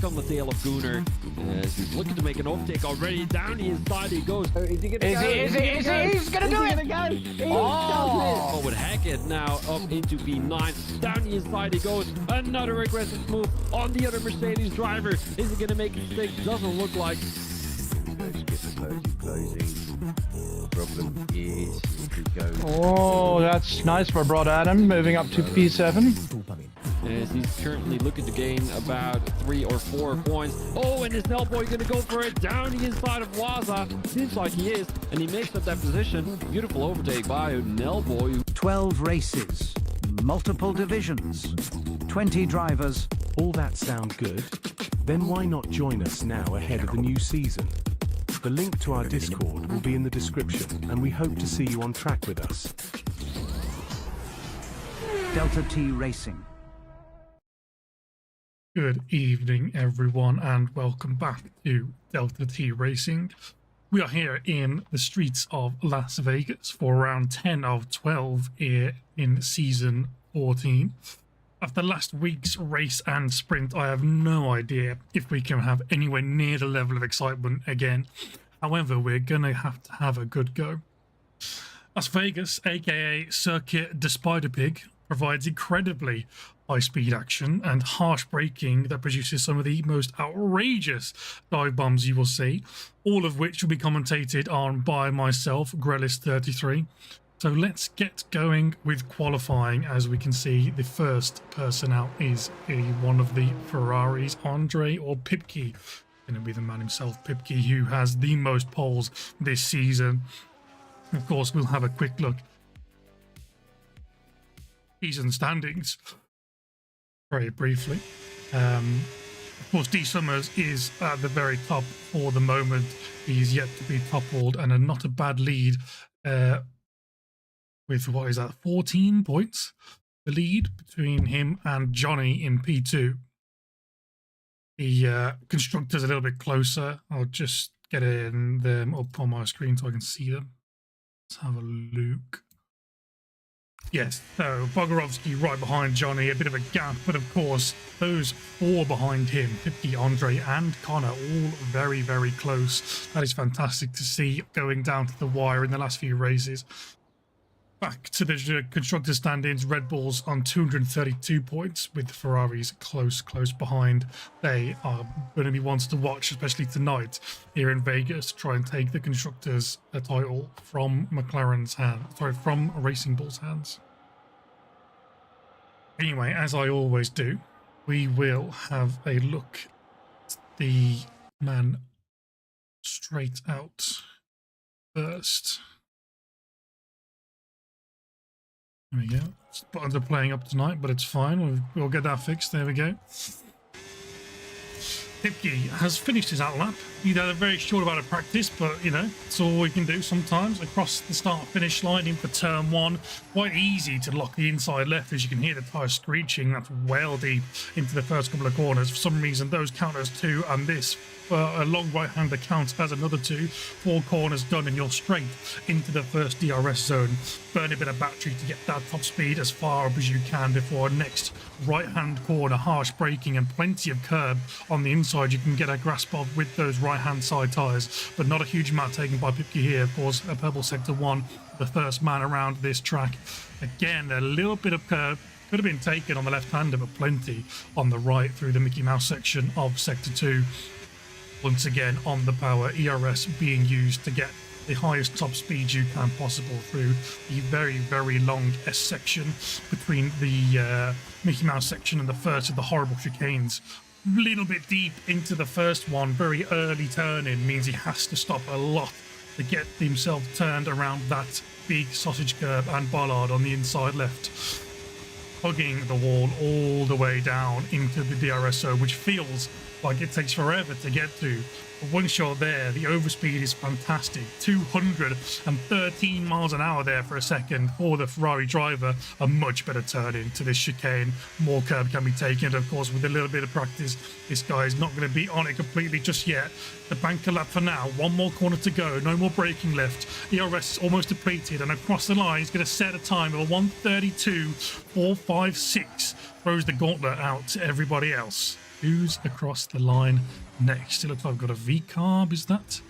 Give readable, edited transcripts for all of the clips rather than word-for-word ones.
back on the tail of Gunnar. He's looking to make an overtake already. Down the inside he goes. Is he gonna go? He's gonna do it! Oh, with Hackett now up into P9. Down the inside he goes. Another aggressive move on the other Mercedes driver. Is he gonna make a mistake? Doesn't look like. Closing. Problem is if he goes. Oh, that's nice for Broad Adam, moving up to P7. As he's currently looking to gain about 3 or 4 points. Oh, and is Nelboy going to go for it down the inside of Waza? Seems like he is, and he makes up that position. Beautiful overtake by Nelboy. 12 races, multiple divisions, 20 drivers. All that sound good? Then why not join us now ahead of the new season? The link to our Discord will be in the description, and we hope to see you on track with us. Delta T Racing. Good evening, everyone, and welcome back to Delta T Racing. We are here in the streets of Las Vegas for round 10 of 12 here in Season 14. After last week's race and sprint, I have no idea if we can have anywhere near the level of excitement again. However, we're going to have a good go. Las Vegas, aka Circuit the Spider-Pig, provides incredibly high-speed action and harsh braking that produces some of the most outrageous dive bombs you will see, all of which will be commentated on by myself, Grelis33. So let's get going with qualifying. As we can see, the first person out is one of the Ferraris, Andre or Pipke. Going to be the man himself, Pipke, who has the most poles this season. Of course, we'll have a quick look. Season standings very briefly. Of course, D Summers is at the very top for the moment. He's yet to be toppled, and not a bad lead with, what is that, 14 points? The lead between him and Johnny in P2. The constructor's a little bit closer. I'll just get them up on my screen so I can see them. Let's have a look. Yes, so Bogorovsky right behind Johnny, a bit of a gap, but of course, those 4 behind him, Pipke, Andre, and Connor, all very, very close. That is fantastic to see going down to the wire in the last few races. Back to the constructor standings, Red Bull's on 232 points, with the Ferraris close behind. They are going to be ones to watch, especially tonight here in Vegas, to try and take the constructors' title from McLaren's hand, from Racing Bull's hands. Anyway, as I always do, we will have a look at the man straight out first. There we go. Buttons are playing up tonight, but it's fine. We'll get that fixed. There we go. Pipke has finished his outlap. He had a very short amount of practice, but, you know, it's all we can do sometimes. Across the start-finish line in for turn 1. Quite easy to lock the inside left, as you can hear the tyre screeching. That's well deep into the first couple of corners. For some reason, those count as 2, and this a long right-hander counts as another 2. 4 corners done, and you're straight into the first DRS zone. Burn a bit of battery to get that top speed as far up as you can before next right-hand corner. Harsh braking and plenty of curb on the inside you can get a grasp of with those right-hand side tyres, but not a huge amount taken by Pipke here. Of course, a purple sector 1, the first man around this track. Again, a little bit of curb could have been taken on the left-hander, but plenty on the right through the Mickey Mouse section of sector 2. Once again, on the power, ERS being used to get the highest top speed you can possible through the very, very long S section between the Mickey Mouse section and the first of the horrible chicanes. A little bit deep into the first one, very early turn-in means he has to stop a lot to get himself turned around that big sausage curb and bollard on the inside left, hugging the wall all the way down into the DRS zone, which feels like it takes forever to get to. But once you're there, the overspeed is fantastic. 213 miles an hour there for a second for the Ferrari driver. A much better turn into this chicane. More curb can be taken. And of course, with a little bit of practice, this guy is not going to be on it completely just yet. The banker lap for now. 1 more corner to go. No more braking left. ERS is almost depleted. And across the line, he's going to set a time of a 1:32.456. Throws the gauntlet out to everybody else. Who's across the line next? It looks like I've got a V-carb, is that?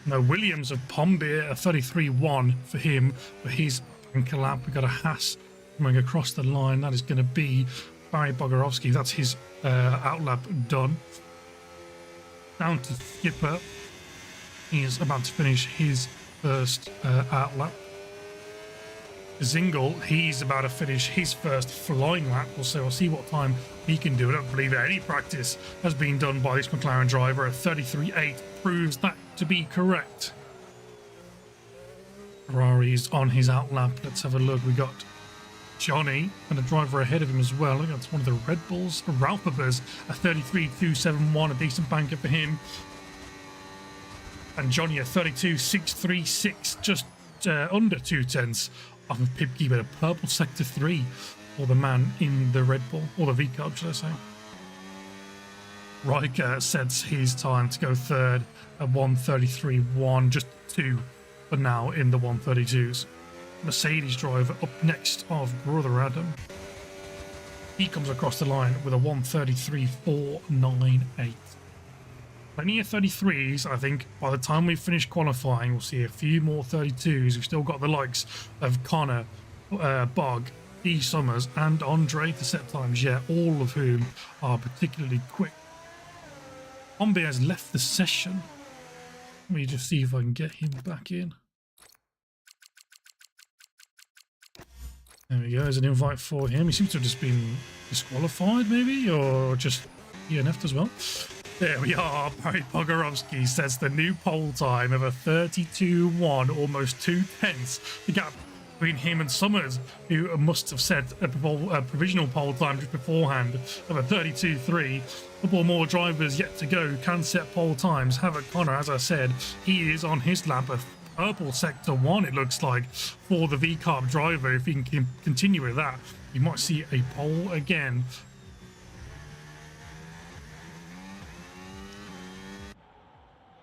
No, Williams of Pombeer, a 33-1 for him, for his anchor lap. We've got a Haas coming across the line. That is going to be Barry Bogarowski. That's his outlap done. Down to Skipper. He is about to finish his first outlap. Zingle, he's about to finish his first flying lap. We'll see what time he can do. I don't believe any practice has been done by this McLaren driver. A 33.8 proves that to be correct. Ferrari's on his outlap. Let's have a look. We got Johnny and a driver ahead of him as well. That's one of the Red Bulls. Ralph Ralphers, a 33.271, a decent banker for him. And Johnny, a 32.636, just under 2/10 off of Pipke, but a purple sector 3 for the man in the Red Bull, or the V-carb, should I say. Riker sets his time to go third at 1:33.1, just 2 for now in the 1:32s. Mercedes driver up next of Brother Adam. He comes across the line with a 1:33.498. Plenty of 33s. I think by the time we finish qualifying, we'll see a few more 32s. We've still got the likes of Connor, Bog, E. Summers, and Andre to set times yet, all of whom are particularly quick. Pombe has left the session. Let me just see if I can get him back in. There we go. There's an invite for him. He seems to have just been disqualified, maybe, or just DNF'd as well. There we are. Barry Bogarowski sets the new pole time of a 32.1, almost 2/10. The gap between him and Summers, who must have set a provisional pole time just beforehand of a 32.3. A couple more drivers yet to go can set pole times. Havoc Connor, as I said, he is on his lap of purple sector 1, it looks like, for the V-carb driver. If he can continue with that, you might see a pole again.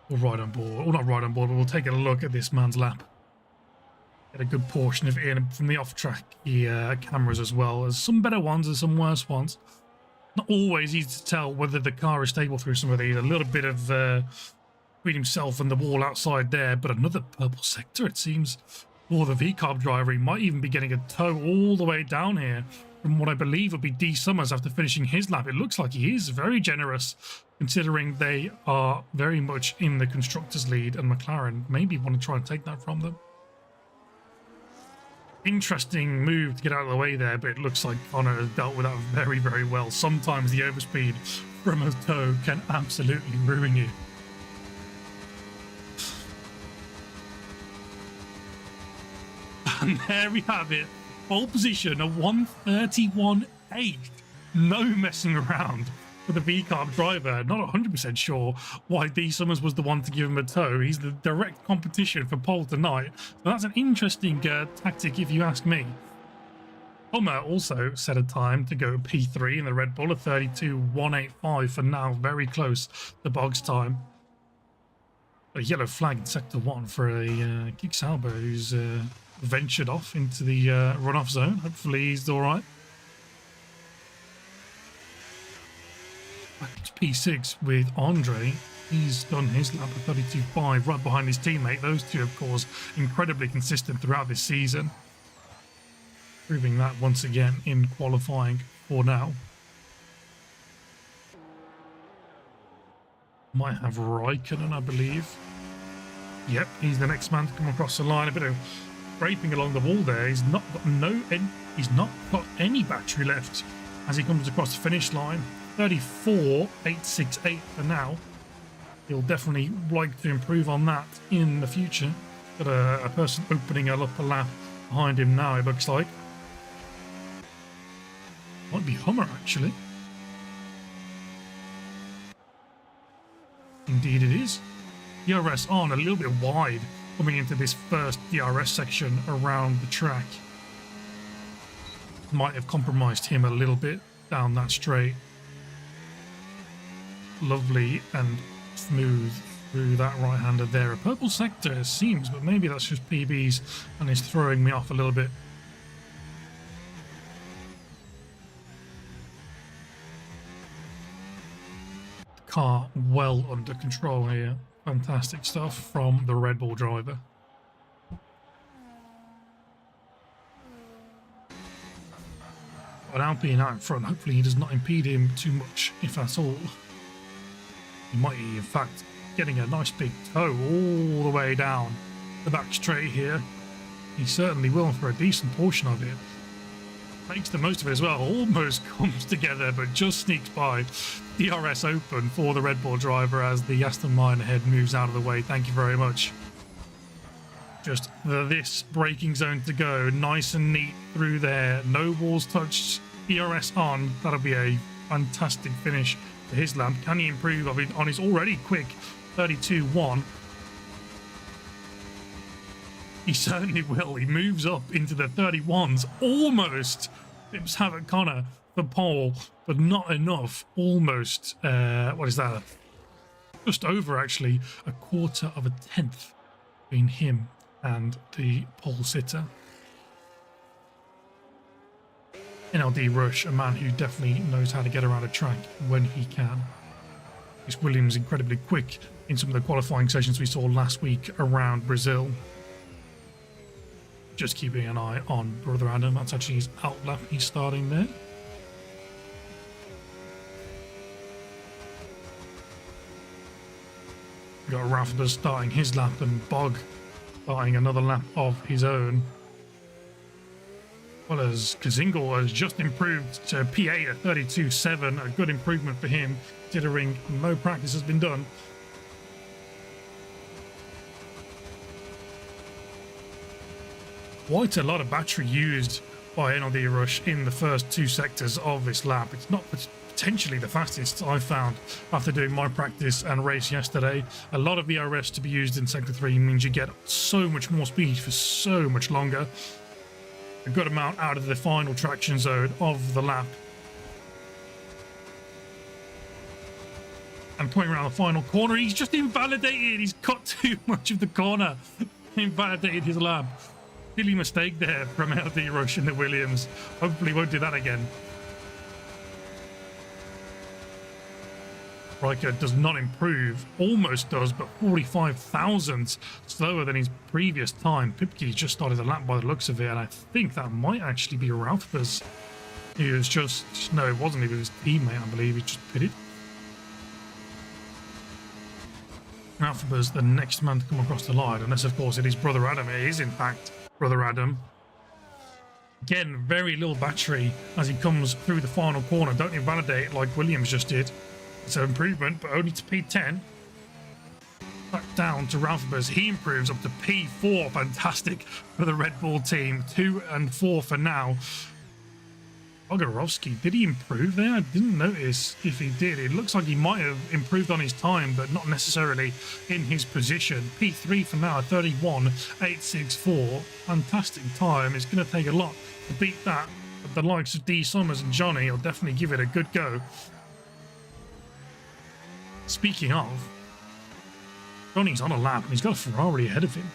We'll ride on board, or not ride on board, but we'll take a look at this man's lap. Get a good portion of it in from the off-track cameras as well. There's some better ones and some worse ones. Not always easy to tell whether the car is stable through some of these. A little bit of between himself and the wall outside there, but another purple sector, it seems, for the V-carb driver. He might even be getting a tow all the way down here from what I believe would be D. Summers after finishing his lap. It looks like he is very generous, considering they are very much in the constructors lead, and McLaren maybe want to try and take that from them. Interesting move to get out of the way there, but it looks like Connor has dealt with that very, very well. Sometimes the overspeed from a tow can absolutely ruin you. And there we have it. Pole position, a 1:31.8. No messing around for the V-carb driver. Not 100% sure why D. Summers was the one to give him a tow. He's the direct competition for pole tonight. So that's an interesting tactic, if you ask me. Homer also set a time to go P3 in the Red Bull, a 32.185 for now. Very close to Bog's time. A yellow flag in Sector 1 for a Kick Sauber, who's ventured off into the runoff zone. Hopefully he's all right. Back to P6 with Andre. He's done his lap of 32.5 right behind his teammate. Those two, of course, incredibly consistent throughout this season. Proving that once again in qualifying for now. Might have Raikkonen, I believe. Yep, he's the next man to come across the line. A bit of scraping along the wall there. He's not got any battery left as he comes across the finish line. 34.868 for now. He'll definitely like to improve on that in the future. Got a person opening up a lap behind him now, it looks like. Might be Hummer, actually. Indeed it is. DRS on a little bit wide coming into this first DRS section around the track. Might have compromised him a little bit down that straight. Lovely and smooth through that right-hander there. A purple sector, it seems, but maybe that's just PBs and is throwing me off a little bit. car well under control here. Fantastic stuff from the Red Bull driver. But Alpine out in front, hopefully he does not impede him too much, if at all. He might be, in fact, getting a nice big toe all the way down the back straight here. He certainly will for a decent portion of it. Makes the most of it as well. Almost comes together, but just sneaks by. DRS open for the Red Bull driver as the Aston Martin head moves out of the way. Thank you very much. Just this braking zone to go. Nice and neat through there. No walls touched. DRS on. That'll be a fantastic finish for his lap. Can he improve on his already quick 32.1? He certainly will. He moves up into the 31s. Almost Pips Havoc Connor for pole, but not enough. Almost, what is that? Just over, actually, a quarter of a tenth between him and the pole sitter. NLD Rush, a man who definitely knows how to get around a track when he can. This Williams incredibly quick in some of the qualifying sessions we saw last week around Brazil. Just keeping an eye on Brother Adam. That's actually his out lap. He's starting there. We've got Rafter starting his lap and Bog starting another lap of his own. Well, as Kazingle has just improved to P8 at 32.7. A good improvement for him, considering no practice has been done. Quite a lot of battery used by NLD Rush in the first two sectors of this lap. It's not potentially the fastest I found after doing my practice and race yesterday. A lot of VRS to be used in sector 3 means you get so much more speed for so much longer. A good amount out of the final traction zone of the lap. And coming around the final corner, he's just invalidated. He's cut too much of the corner. Invalidated his lap. Silly mistake there from LD Rush in the Williams. Hopefully won't do that again. Riker does not improve. Almost does, but 45 thousandths slower than his previous time. Pipke just started the lap by the looks of it, and I think that might actually be Ralphus. He was just... No, it wasn't. He was his teammate, I believe. He just pitted. Ralphus, the next man to come across the line, unless, of course, it is Brother Adam. It is, in fact, Brother Adam. Again, very little battery as he comes through the final corner. Don't invalidate like Williams just did. It's an improvement, but only to P10. Back down to Ralphus. He improves up to P4. Fantastic for the Red Bull team. 2 and 4 for now. Ogarovsky, did he improve there? I didn't notice if he did. It looks like he might have improved on his time, but not necessarily in his position. P3 for now, 31.864. Fantastic time. It's going to take a lot to beat that. But the likes of D. Summers and Johnny will definitely give it a good go. Speaking of, Johnny's on a lap and he's got a Ferrari ahead of him.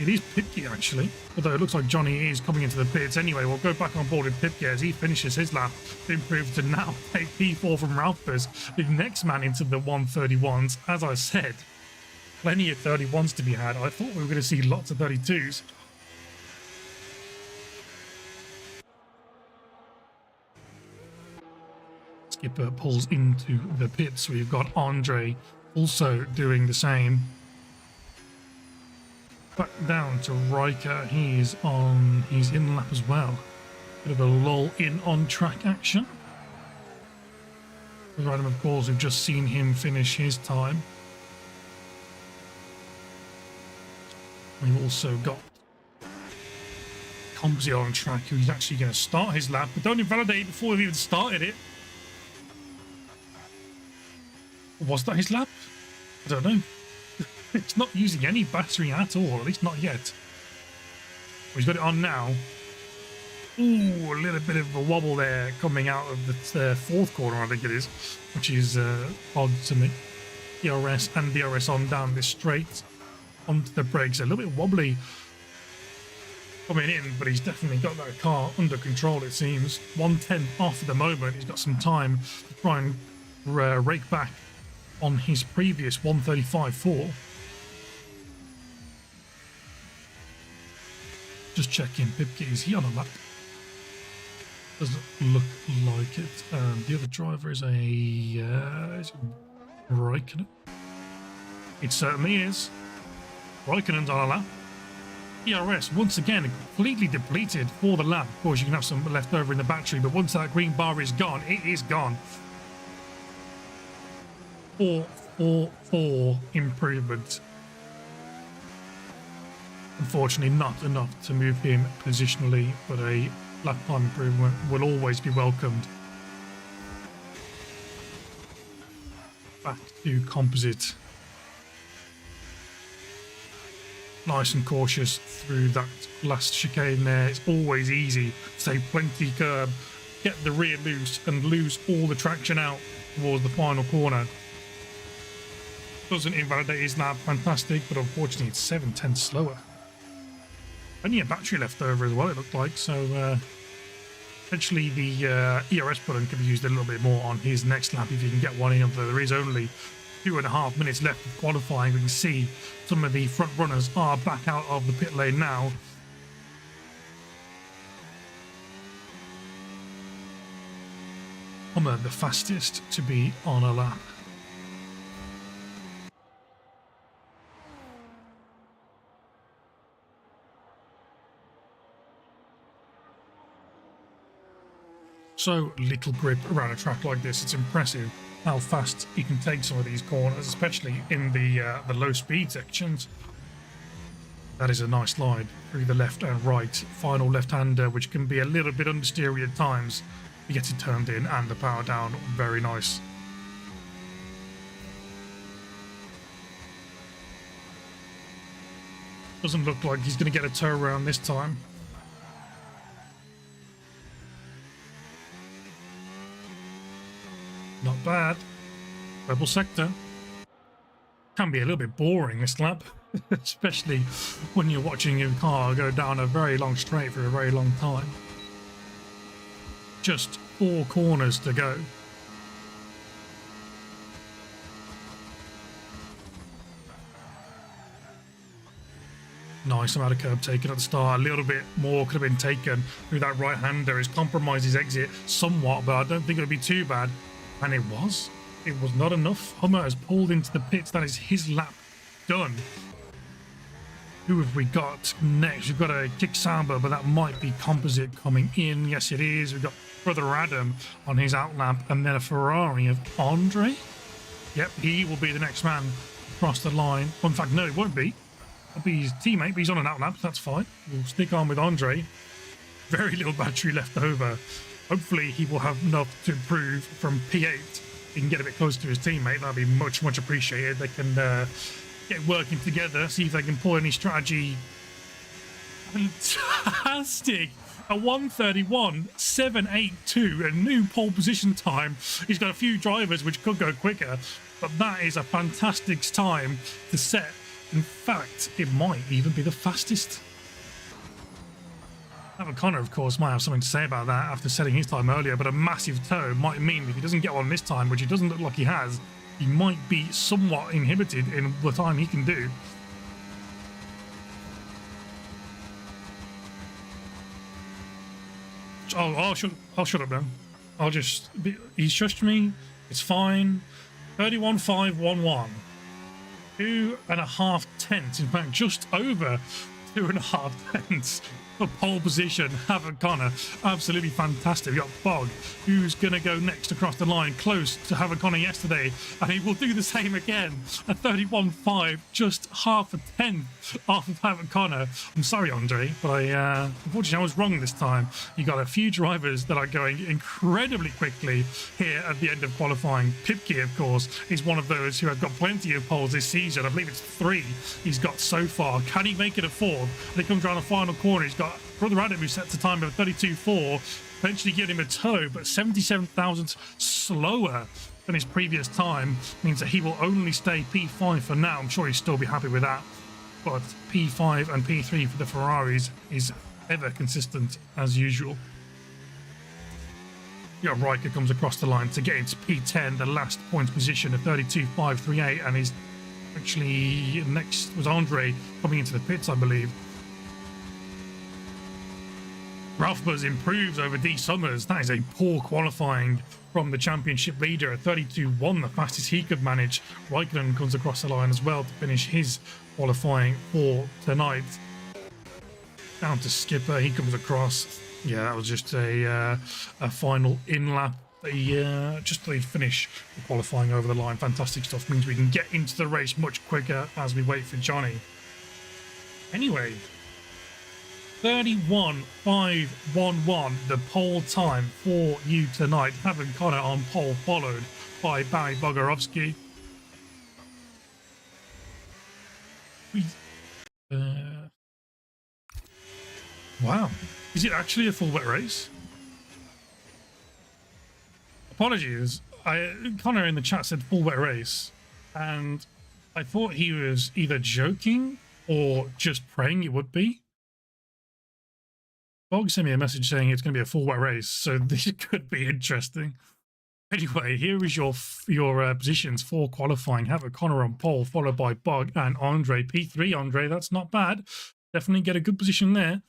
It is Pipke, actually, although it looks like Johnny is coming into the pits. Anyway, we'll go back on board with Pipke as he finishes his lap to improve to now take P4 from Ralphus, the next man into the 131s. As I said, plenty of 31s to be had. I thought we were going to see lots of 32s. Skipper pulls into the pits. We've got Andre also doing the same. Back down to Riker. He's in lap as well. Bit of a lull in on track action. Adam, of course, we've just seen him finish his time. We've also got Comsey on track, who's actually going to start his lap, but don't invalidate it before we've even started it. Was that his lap? I don't know. It's not using any battery at all, at least not yet. He's got it on now. Ooh, a little bit of a wobble there coming out of the fourth corner, I think it is, which is odd to me. DRS and DRS on down this straight onto the brakes. A little bit wobbly coming in, but he's definitely got that car under control, it seems. 110 off at the moment. He's got some time to try and rake back on his previous 135.4. Just checking, Pipke, is he on a lap? Doesn't look like it. The other driver is is it Raikkonen? It certainly is. Raikkonen's on a lap. ERS, once again, completely depleted for the lap. Of course, you can have some left over in the battery, but once that green bar is gone, it is gone. 4 improvement. Unfortunately, not enough to move him positionally, but a lap time improvement will always be welcomed. Back to composite. Nice and cautious through that last chicane there. It's always easy to take plenty curb, get the rear loose, and lose all the traction out towards the final corner. Doesn't invalidate his lap, fantastic, but unfortunately it's 7/10 slower. Plenty of battery left over as well, it looked like, so potentially the ERS button could be used a little bit more on his next lap if you can get one in, although there is only 2.5 minutes left of qualifying. We can see some of the front runners are back out of the pit lane now. Hummer, the fastest to be on a lap. So little grip around a track like this. It's impressive how fast you can take some of these corners, especially in the low speed sections. That is a nice slide through the left and right. Final left-hander, which can be a little bit understeery at times. He gets it turned in and the power down. Very nice. Doesn't look like he's going to get a tow around this time. Not bad. Rebel sector. Can be a little bit boring this lap, especially when you're watching your car go down a very long straight for a very long time. Just 4 corners to go. Nice amount of curb taken at the start. A little bit more could have been taken through that right-hander. It's compromised his exit somewhat, but I don't think it would be too bad. And it was. It was not enough. Hummer has pulled into the pits. That is his lap done. Who have we got next? We've got a Kick Samba, but that might be composite coming in. Yes, it is. We've got Brother Adam on his outlap, and then a Ferrari of Andre. Yep, he will be the next man across the line. Well, in fact, no, it won't be. It'll be his teammate, but he's on an outlap. So that's fine. We'll stick on with Andre. Very little battery left over. Hopefully he will have enough to improve from P8. He can get a bit closer to his teammate. That'll be much, much appreciated. They can get working together, see if they can pull any strategy. Fantastic! A 1:31.782, a new pole position time. He's got a few drivers which could go quicker, but that is a fantastic time to set. In fact, it might even be the fastest. Connor, of course, might have something to say about that after setting his time earlier, but a massive tow might mean if he doesn't get one this time, which it doesn't look like he has, he might be somewhat inhibited in the time he can do. Oh, I'll shut up now. He's shushed me. It's fine. 31.511. 2.5 tenths. In fact, just over 2.5 tenths. For pole position. Connor, absolutely fantastic. We got Bog, who's going to go next across the line, close to Connor yesterday, and he will do the same again. A 31.5, just half a tenth off of Connor. I'm sorry, Andre, but unfortunately I was wrong this time. You got a few drivers that are going incredibly quickly here at the end of qualifying. Pipke, of course, is one of those who have got plenty of poles this season. I believe it's 3 he's got so far. Can he make it a 4th? And he comes around the final corner. He's got Brother Adam, who sets a time of 32.4, eventually giving him a tow, but 77 thousandths slower than his previous time means that he will only stay P5 for now. I'm sure he'll still be happy with that, but P5 and P3 for the Ferraris is ever consistent as usual. Yeah, Riker comes across the line to get into P10, the last points position of 32.538, and is actually next was Andre coming into the pits, I believe. Ralph Buzz improves over D Summers. That is a poor qualifying from the championship leader at 32.1, the fastest he could manage. Raikkonen comes across the line as well to finish his qualifying for tonight. Down to Skipper, he comes across. Yeah, that was just a final in lap. Just to finish the qualifying over the line. Fantastic stuff. Means we can get into the race much quicker as we wait for Johnny. Anyway, 31.511, the pole time for you tonight. Having Connor on pole, followed by Barry Bogorovsky. Wow. Is it actually a full wet race? Apologies. Connor in the chat said full wet race, and I thought he was either joking or just praying it would be. Bog sent me a message saying it's going to be a full wet race, so this could be interesting. Anyway, here is your positions for qualifying. Have a Connor on pole, followed by Bog and Andre. P3, Andre, that's not bad. Definitely get a good position there.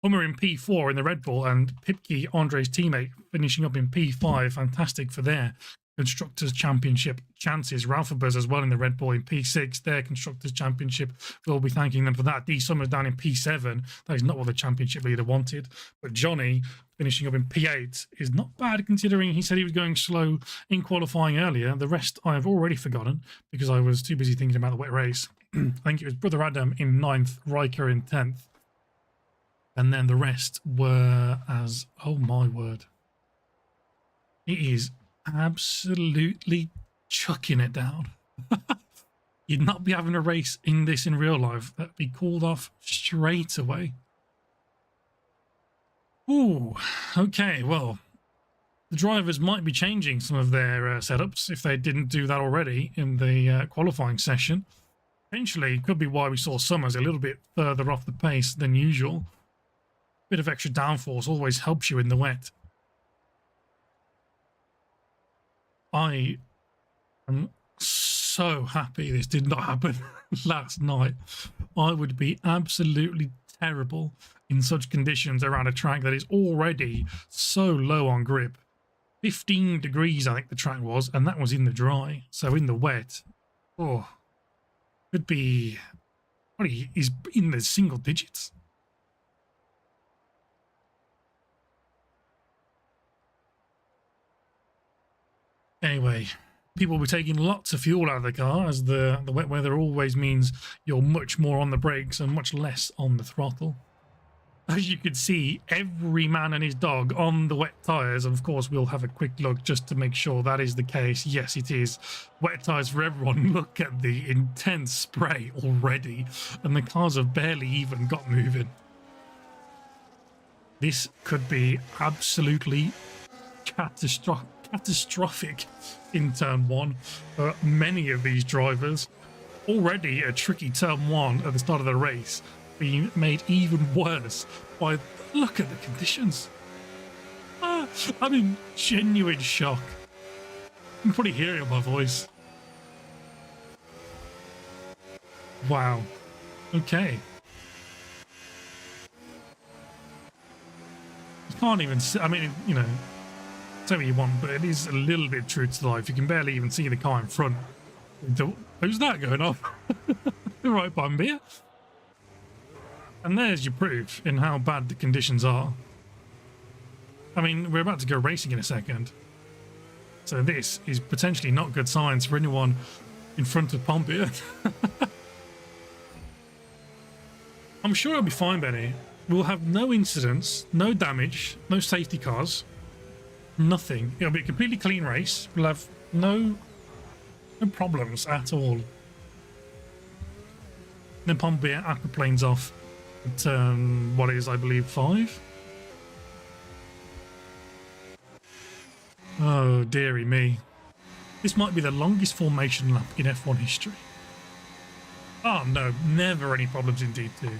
Hummer in P4 in the Red Bull, and Pipke, Andre's teammate, finishing up in P5. Fantastic for their Constructors' Championship chances. Ralphibus as well in the Red Bull in P6. Their Constructors' Championship, we'll be thanking them for that. D Summers down in P7. That is not what the championship leader wanted. But Johnny finishing up in P8 is not bad, considering he said he was going slow in qualifying earlier. The rest I have already forgotten because I was too busy thinking about the wet race. I think it was Brother Adam in 9th, Riker in 10th. And then the rest were as, oh my word. It is absolutely chucking it down. You'd not be having a race in this in real life. That'd be called off straight away. Ooh, okay, well, the drivers might be changing some of their setups if they didn't do that already in the qualifying session. Potentially, could be why we saw Summers a little bit further off the pace than usual. Bit of extra downforce always helps you in the wet. I am so happy this did not happen last night. I would be absolutely terrible in such conditions around a track that is already so low on grip. 15 degrees I think the track was, and that was in the dry. So in the wet, oh, could be, what is in the single digits. Anyway, people will be taking lots of fuel out of the car, as the wet weather always means you're much more on the brakes and much less on the throttle. As you can see, every man and his dog on the wet tyres. Of course, we'll have a quick look just to make sure that is the case. Yes, it is. Wet tyres for everyone. Look at the intense spray already, and the cars have barely even got moving. This could be absolutely catastrophic in turn 1 for many of these drivers. Already a tricky turn 1 at the start of the race, being made even worse by, look at the conditions. I'm in genuine shock. You can probably hear it in my voice. Wow. Okay. You can't even see, I mean, you know, say what you want, but it is a little bit true to life. You can barely even see the car in front. Who's that going on? Right by me. And there's your proof in how bad the conditions are. I mean, we're about to go racing in a second. So this is potentially not good signs for anyone in front of Pompey. I'm sure it'll be fine, Benny. We'll have no incidents, no damage, no safety cars. Nothing. It'll be a completely clean race. We'll have no problems at all. Then Pompey aquaplanes off at what is, I believe, 5. Oh, dearie me. This might be the longest formation lap in F1 history. Oh no, never any problems in D2.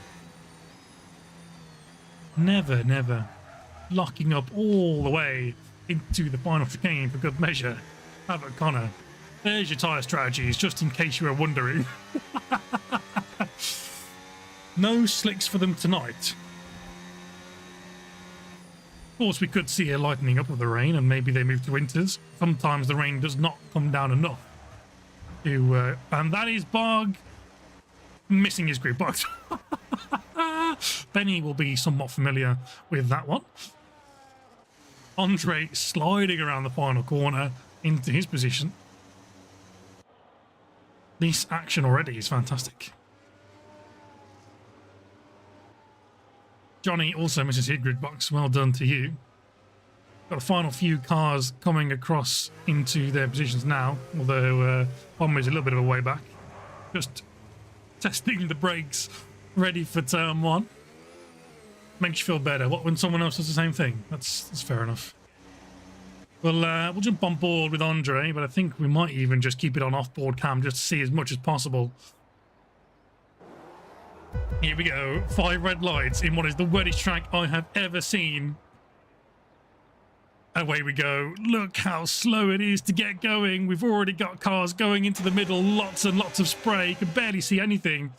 Never, never. Locking up all the way into the final chicane for good measure. Have Connor. There's your tyre strategies, just in case you were wondering. No slicks for them tonight. Of course, we could see a lightening up of the rain, and maybe they move to winters. Sometimes the rain does not come down enough to... and that is Bog missing his group box. Benny will be somewhat familiar with that one. Andre sliding around the final corner into his position. This action already is fantastic. Johnny also misses his grid box. Well done to you. Got the final few cars coming across into their positions now, although Bomber is a little bit of a way back. Just testing the brakes, ready for turn one. Makes you feel better. What when someone else does the same thing? That's fair enough. We'll jump on board with Andre, but I think we might even just keep it on off-board cam just to see as much as possible. Here we go. 5 red lights in what is the wettest track I have ever seen. Away we go. Look how slow it is to get going. We've already got cars going into the middle. Lots and lots of spray. You can barely see anything.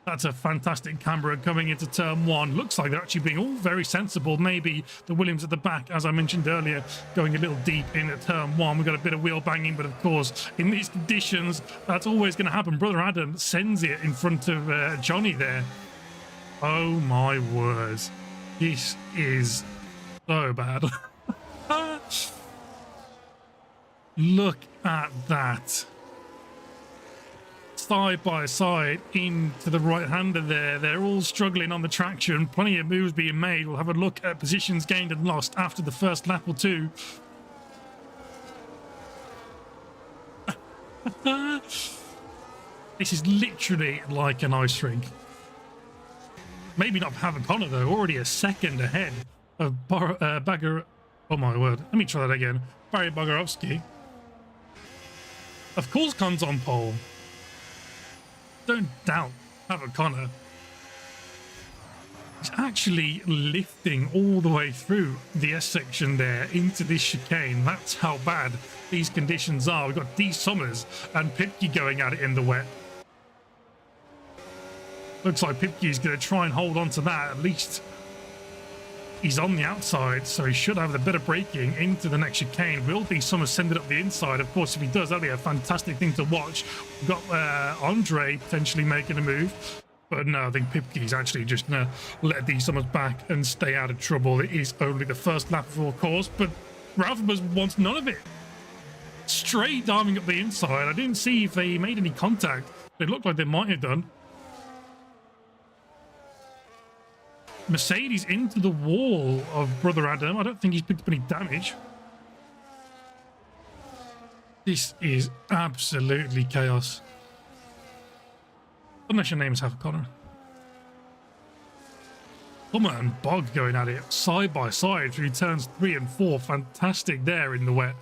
That's a fantastic camera coming into turn one. Looks like they're actually being all very sensible. Maybe the Williams at the back, as I mentioned earlier, going a little deep in at turn one. We've got a bit of wheel banging, but of course, in these conditions, that's always going to happen. Brother Adam sends it in front of Johnny there. Oh my word. This is so bad. Look at that. Side by side into the right-hander there. They're all struggling on the traction. Plenty of moves being made. We'll have a look at positions gained and lost after the first lap or two. This is literally like an ice rink. Maybe not Havant Connor though. Already a second ahead of Bagger. Oh my word. Let me try that again. Barry Bogarovsky. Of course, Con's on pole. Don't doubt Havant Connor. He's actually lifting all the way through the S section there into this chicane. That's how bad these conditions are. We've got D Summers and Pipke going at it in the wet. Looks like Pipke's going to try and hold on to that. At least he's on the outside, so he should have the better braking into the next chicane. Will D Summers send it up the inside? Of course, if he does, that'll be a fantastic thing to watch. We've got Andre potentially making a move. But no, I think Pipke's actually just going to let D Summers back and stay out of trouble. It is only the first lap of all course, but Ralph wants none of it. Straight diving up the inside. I didn't see if they made any contact. They looked like they might have done. Mercedes into the wall of Brother Adam. I don't think he's picked up any damage. This is absolutely chaos. Unless your name is Havant Connor. Plummer and Bog going at it side by side through turns 3 and 4. Fantastic there in the wet.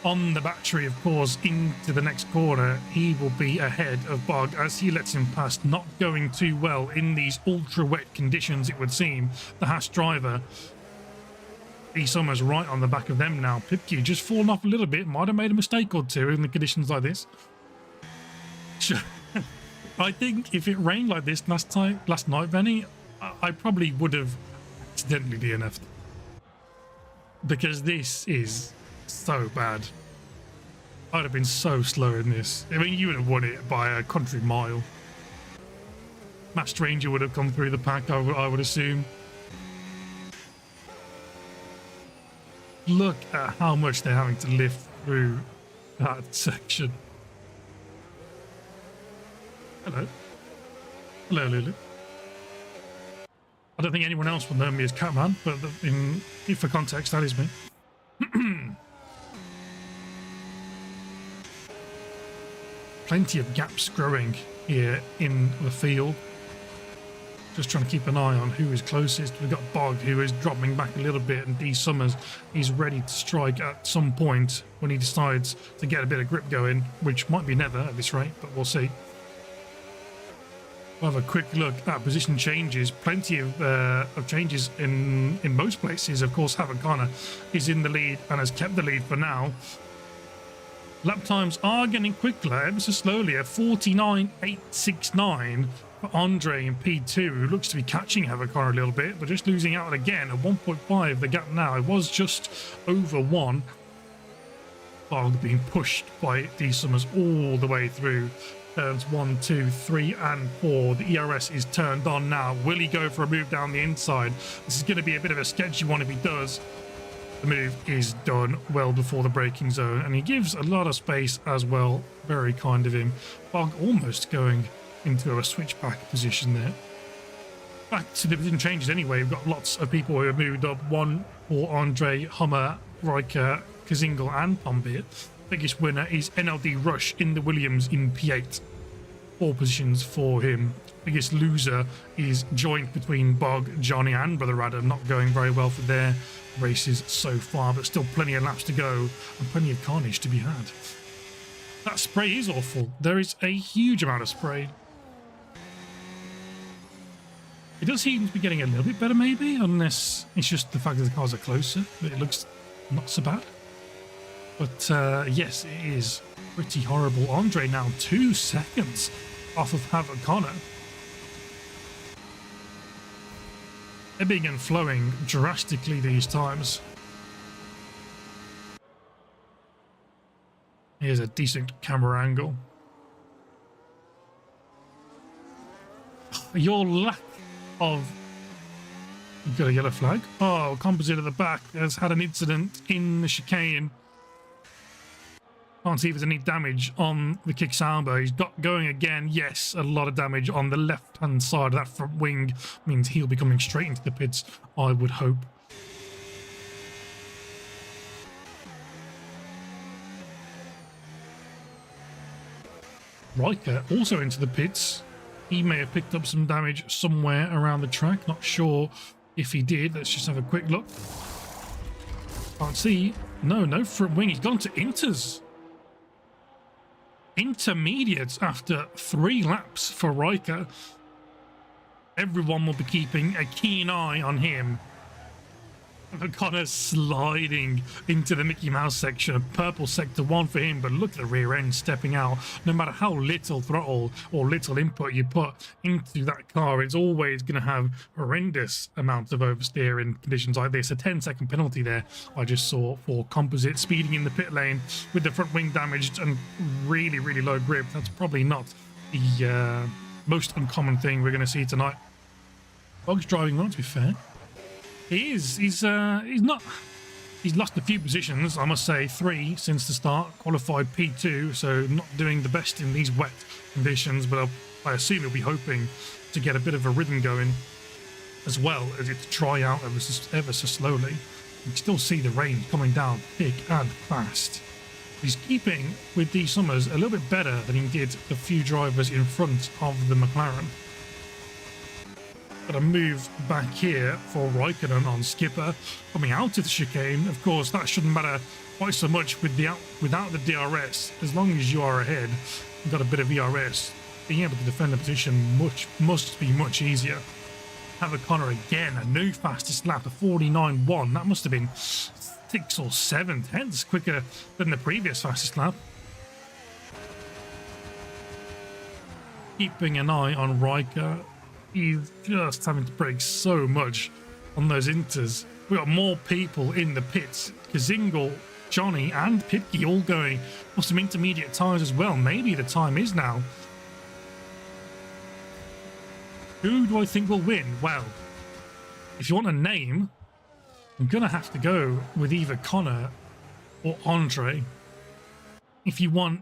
On the battery, of course, into the next corner, he will be ahead of Bog as he lets him pass. Not going too well in these ultra wet conditions, it would seem. The Haas driver. D Summers right on the back of them now. Pipke just fallen off a little bit. Might have made a mistake or two in the conditions like this. Sure. I think if it rained like this last night, Benny, I probably would have accidentally DNF'd. Because this is so bad. I'd have been so slow in this. I mean, you would have won it by a country mile. Matt Stranger would have come through the pack, I would assume. Look at how much they're having to lift through that section. Hello. Hello, Lulu. I don't think anyone else will know me as Catman, but for context, that is me. Plenty of gaps growing here in the field. Just trying to keep an eye on who is closest. We've got Bog, who is dropping back a little bit, and D Summers, he's ready to strike at some point when he decides to get a bit of grip going, which might be never at this rate, but we'll see. We'll have a quick look at position changes. Plenty of changes in most places. Of course, Havakana is in the lead and has kept the lead for now. Lap times are getting quicker ever so slowly at 49.869 for Andre in P2, who looks to be catching Havakana a little bit, but just losing out again at 1.5 the gap now. It was just over 1. Bog being pushed by D Summers all the way through turns 1, 2, 3 and 4. The ERS is turned on now. Will he go for a move down the inside? This is going to be a bit of a sketchy one if he does. The move is done well before the braking zone, and he gives a lot of space as well. Very kind of him. Bog almost going into a switchback position there. Back to the position changes anyway. We've got lots of people who have moved up. One for Andre, Hummer, Riker, Kazingle and Pombit. Biggest winner is NLD Rush in the Williams in P8. 4 positions for him. Biggest loser is joint between Bog, Johnny and Brother Adam. Not going very well for their races so far, but still plenty of laps to go and plenty of carnage to be had. That spray is awful. There is a huge amount of spray. It does seem to be getting a little bit better maybe, unless it's just the fact that the cars are closer, but it looks not so bad. But yes, it is pretty horrible. Andre now 2 seconds off of Havakana. Ebbing and flowing drastically these times. Here's a decent camera angle. Your lack of... You've got a yellow flag. Oh, Composite at the back has had an incident in the chicane. Can't see if there's any damage on the kick Samba. He's got going again. Yes, a lot of damage on the left-hand side of that front wing. Means he'll be coming straight into the pits, I would hope. Riker also into the pits. He may have picked up some damage somewhere around the track. Not sure if he did. Let's just have a quick look. Can't see. No front wing. He's gone to inters. Intermediates after 3 laps for Riker. Everyone will be keeping a keen eye on him. Connor sliding into the Mickey Mouse section. Purple sector 1 for him, but look at the rear end stepping out. No matter how little throttle or little input you put into that car, it's always going to have horrendous amounts of oversteer in conditions like this. A 10-second penalty there I just saw for Composite speeding in the pit lane with the front wing damaged and really, really low grip. That's probably not the most uncommon thing we're going to see tonight. Bog's driving well, to be fair. He is. He's not. He's lost a few positions, I must say, 3 since the start. Qualified P2, so not doing the best in these wet conditions. But I assume he'll be hoping to get a bit of a rhythm going, as well as it to dry out ever so slowly. You can still see the rain coming down thick and fast. He's keeping with D Summers a little bit better than he did the few drivers in front of the McLaren. Got a move back here for Raikkonen on Skipper coming out of the chicane. Of course, that shouldn't matter quite so much without the DRS. As long as you are ahead, you've got a bit of ERS. Being able to defend the position must be much easier. Havakana again, a new fastest lap of 49.1. That must have been 6 or 7 tenths quicker than the previous fastest lap. Keeping an eye on Riker. He's just having to brake so much on those inters. We've got more people in the pits. Kazingle, Johnny and Pitke all going for some intermediate tyres as well. Maybe the time is now. Who do I think will win? Well, if you want a name, I'm going to have to go with either Connor or Andre. If you want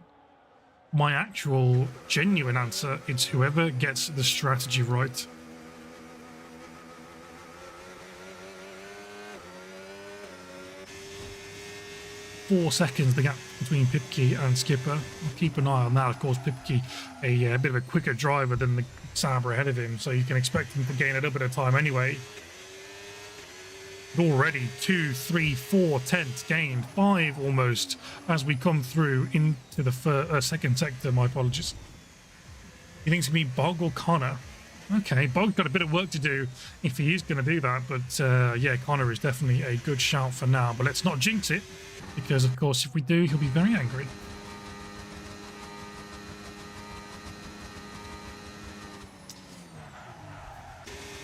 my actual genuine answer, it's whoever gets the strategy right. Four seconds the gap between Pipke and Skipper. I'll keep an eye on that. Of course, Pipke a bit of a quicker driver than the Sabre ahead of him, so you can expect him to gain a little bit of time anyway. Already 2, 3, 4 tenths gained, 5 almost, as we come through into the second sector. My apologies. You think it's going to be Bog or Connor? Okay, Bog's got a bit of work to do if he is going to do that. But yeah, Connor is definitely a good shout for now. But let's not jinx it, because of course if we do, he'll be very angry.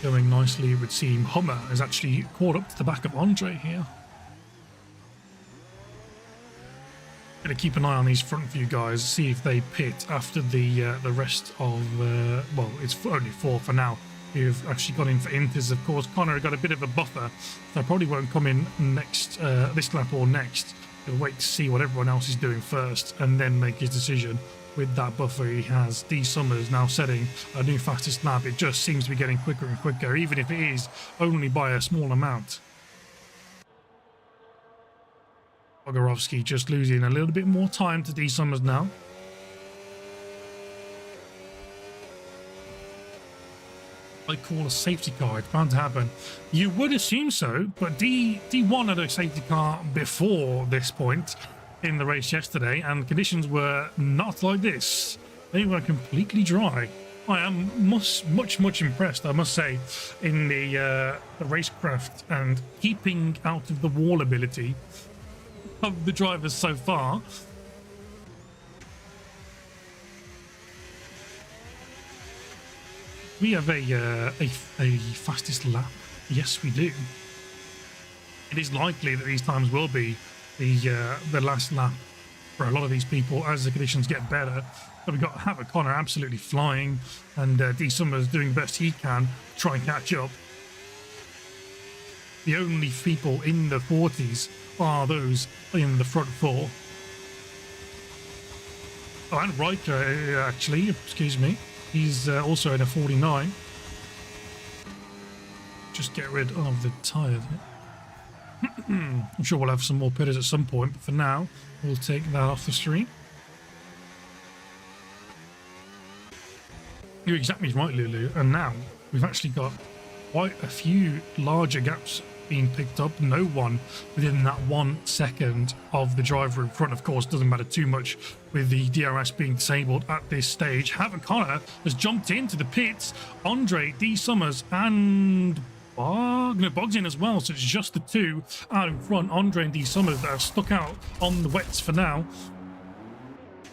Going nicely, it would seem. Hummer has actually caught up to the back of Andre here. Gonna keep an eye on these front view guys, see if they pit after the rest of well, it's only 4 for now who've actually got in for inters. Of course, Connor got a bit of a buffer, so probably won't come in next this lap or next. He'll wait to see what everyone else is doing first and then make his decision. With that buffer he has, D Summers now setting a new fastest lap. It just seems to be getting quicker and quicker, even if it is only by a small amount. Bogorovsky just losing a little bit more time to D Summers now. I call a safety car, it's bound to happen. You would assume so, but D1 had a safety car before this point in the race yesterday, and conditions were not like this. They were completely dry. I am much impressed, I must say, in the racecraft and keeping out of the wall ability of the drivers so far. We have a fastest lap. Yes, we do. It is likely that these times will be the last lap for a lot of these people as the conditions get better. But we've got Havoc Connor absolutely flying, and D Summers doing the best he can to try and catch up. The only people in the 40s are those in the front 4. Oh, and Riker, actually, excuse me, he's also in a 49. Just get rid of the tyre. I'm sure we'll have some more pitters at some point, but for now, we'll take that off the stream. You're exactly right, Lulu. And now we've actually got quite a few larger gaps being picked up. No one within that 1 second of the driver in front. Of course, doesn't matter too much with the DRS being disabled at this stage. Havoc Connor has jumped into the pits. Andre, D Summers, and Bog's in as well, so it's just the 2 out in front, Andre and D Summers, that are stuck out on the wets for now.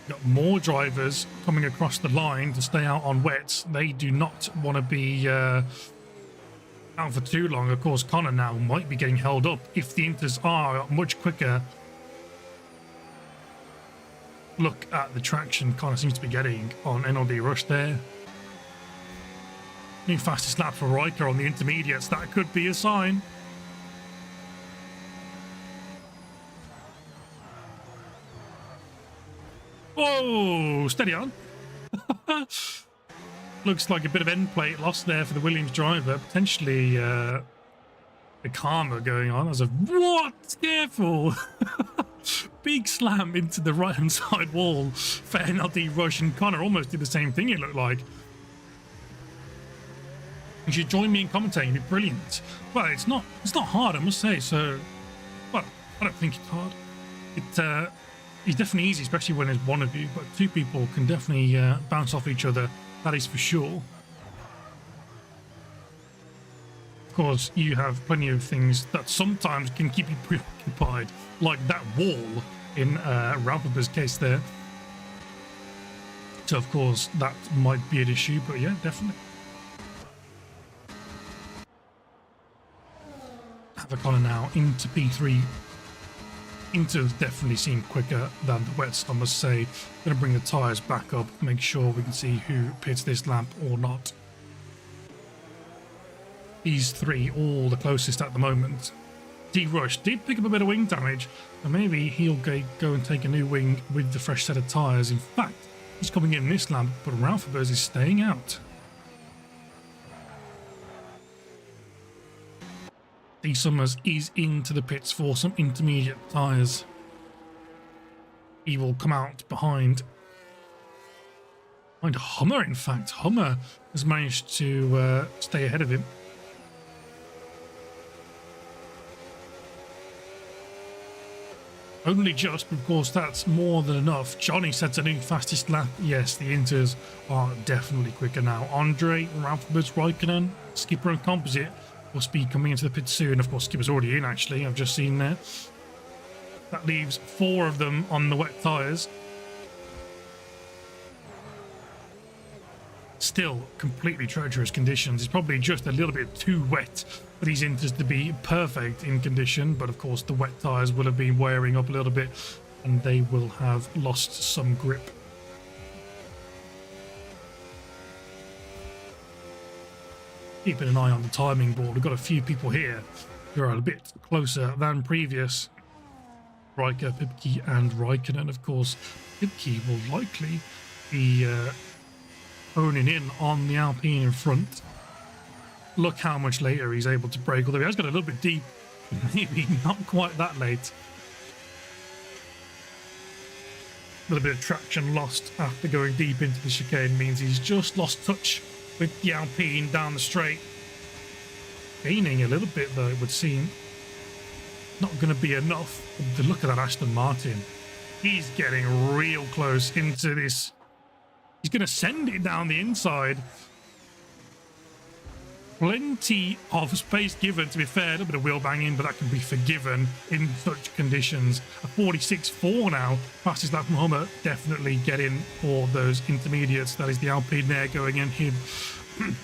Got more drivers coming across the line to stay out on wets. They do not want to be out for too long. Of course, Connor now might be getting held up if the inters are much quicker. Look at the traction Connor seems to be getting on NLD Rush there. New fastest lap for Riker on the intermediates. That could be a sign. Oh, steady on. Looks like a bit of end plate loss there for the Williams driver. Potentially a karma going on as a what? Careful. Big slam into the right hand side wall for NLD Rush, and Connor almost did the same thing, it looked like. You should join me in commentating, it'd be brilliant. Well, it's not hard, I must say. So, well, I don't think it's hard. It's definitely easy, especially when there's one of you, but 2 people can definitely bounce off each other, that is for sure. Of course, you have plenty of things that sometimes can keep you preoccupied, like that wall in Ralpha's case there. So, of course, that might be an issue, but yeah, definitely. Connor now into P3. Inter's definitely seemed quicker than the wets, I must say. Going to bring the tyres back up, make sure we can see who pits this lap or not. These 3 all the closest at the moment. D-Rush did pick up a bit of wing damage, and maybe he'll go and take a new wing with the fresh set of tyres. In fact, he's coming in this lap, but Ralphers is staying out. D Summers is into the pits for some intermediate tyres. He will come out behind Hummer, in fact. Hummer has managed to stay ahead of him. Only just, but of course, that's more than enough. Johnny sets a new fastest lap. Yes, the Inters are definitely quicker now. Andre, Ralph Raikkonen, Skipper and Composite will be coming into the pit soon. Of course, Skipper's already in, actually. I've just seen there. That leaves 4 of them on the wet tyres. Still completely treacherous conditions. It's probably just a little bit too wet for these Inters to be perfect in condition, but of course the wet tyres will have been wearing up a little bit and they will have lost some grip. Keeping an eye on the timing board, we've got a few people here who are a bit closer than previous. Riker, Pipke and Raikkonen. Of course, Pipke will likely be honing in on the Alpine in front. Look how much later he's able to brake, although he has got a little bit deep. Maybe not quite that late. A little bit of traction lost after going deep into the chicane means he's just lost touch with the Alpine down the straight. Gaining a little bit though, it would seem. Not going to be enough. To look at that Aston Martin. He's getting real close into this. He's going to send it down the inside. Plenty of space given, to be fair. A little bit of wheel banging, but that can be forgiven in such conditions. A 46.4 now. Fastest lap from Hummer. Definitely get in for those intermediates. That is the Alpine there going in him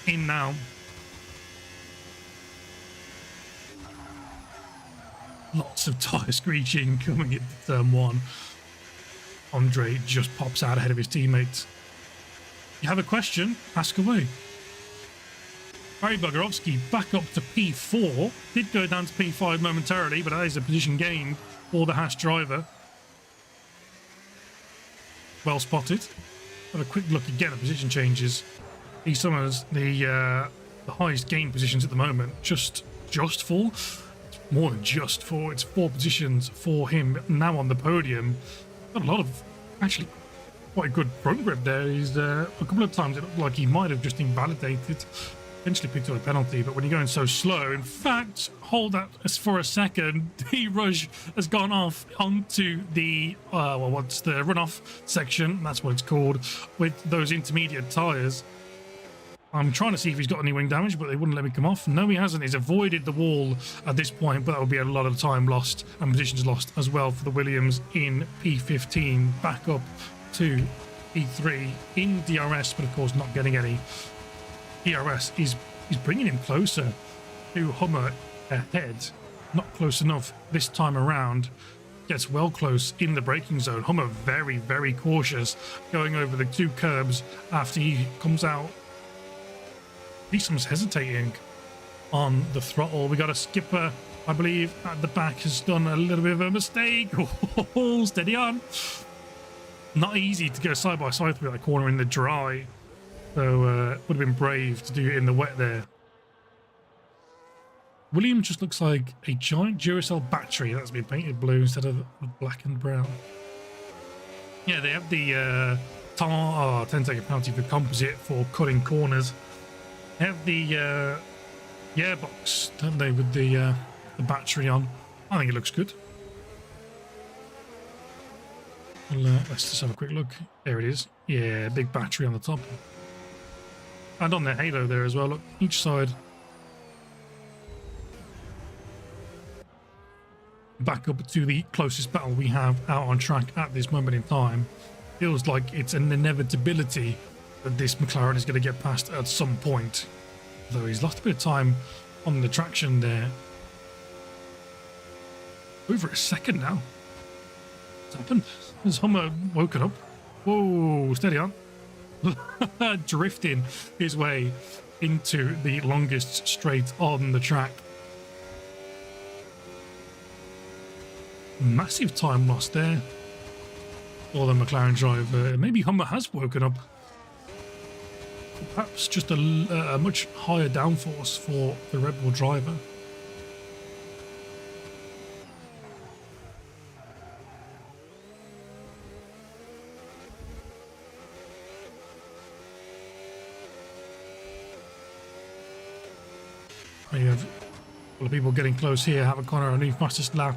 in now. Lots of tyre screeching coming into turn 1. Andre just pops out ahead of his teammates. You have a question? Ask away. Barry Bogarovsky back up to P4. Did go down to P5 momentarily, but that is a position gained for the Haas driver. Well spotted. Have a quick look again at position changes. He summers the highest gain positions at the moment. Just 4. It's more than just 4. It's 4 positions for him now on the podium. Got a lot of actually quite good front grip there. He's a couple of times it looked like he might have just invalidated, eventually picked up a penalty, but when you're going so slow, in fact, hold that for a second, the Rush has gone off onto the what's the runoff section, that's what it's called, with those intermediate tyres. I'm trying to see if he's got any wing damage, but they wouldn't let me come off. No, he hasn't. He's avoided the wall at this point, but that will be a lot of time lost and positions lost as well for the Williams in P15. Back up to P3 in DRS, but of course not getting any. DRS is bringing him closer to Hummer ahead. Not close enough this time around. Gets well close in the braking zone. Hummer very, very cautious going over the 2 curbs after he comes out. Someone's hesitating on the throttle. We got a Skipper, I believe, at the back has done a little bit of a mistake. Oh, steady on. Not easy to go side by side through that corner in the dry. So would have been brave to do it in the wet there. Williams just looks like a giant Duracell battery that's been painted blue instead of black and brown. Yeah, they have the 10-second penalty for composite for cutting corners. They have the gearbox, don't they, with the battery on. I think it looks good. Well, let's just have a quick look. There it is. Yeah, big battery on the top. And on their halo there as well. Look, each side. Back up to the closest battle we have out on track at this moment in time. Feels like it's an inevitability that this McLaren is going to get past at some point. Though he's lost a bit of time on the traction there. Over a second now. What's happened? Has Hummer woken up? Whoa, steady on. Drifting his way into the longest straight on the track. Massive time lost there for the McLaren driver. Maybe Hummer has woken up. Perhaps just a much higher downforce for the Red Bull driver. We have a couple of people getting close here. Have a corner, a new fastest lap.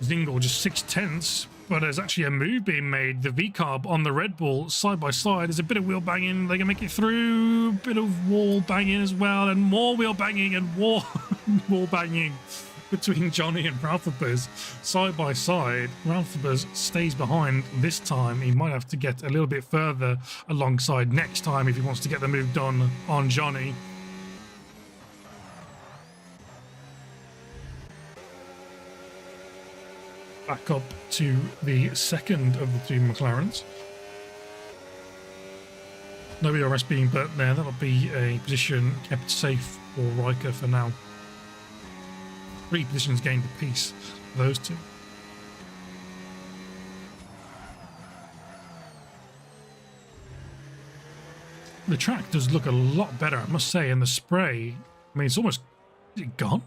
Zingle just 6/10, but there's actually a move being made. The V-carb on the Red Bull side by side. There's a bit of wheel banging. They can make it through. Bit of wall banging as well, and more wheel banging and more wall banging between Johnny and Ralphibus side by side. Ralphibus stays behind this time. He might have to get a little bit further alongside next time if he wants to get the move done on Johnny. Back up to the second of the two McLarens. No ERS being burnt there. That'll be a position kept safe for Riker for now. 3 positions gained apiece for those two. The track does look a lot better, I must say, and the spray, I mean, it's almost, is it gone?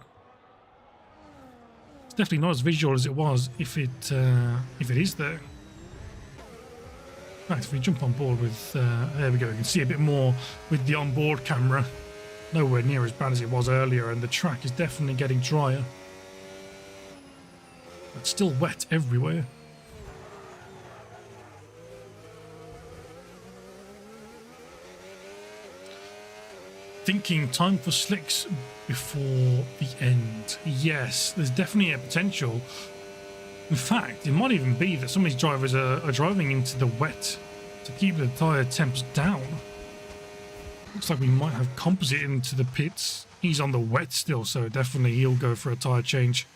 It's definitely not as visual as it was if it is there. In fact, if we jump on board with, there we go, you can see a bit more with the onboard camera. Nowhere near as bad as it was earlier, and the track is definitely getting drier. It's still wet everywhere. Thinking time for slicks before the end. Yes, there's definitely a potential. In fact, it might even be that some of these drivers are driving into the wet to keep the tyre temps down. Looks like we might have composite into the pits. He's on the wet still, so definitely he'll go for a tyre change.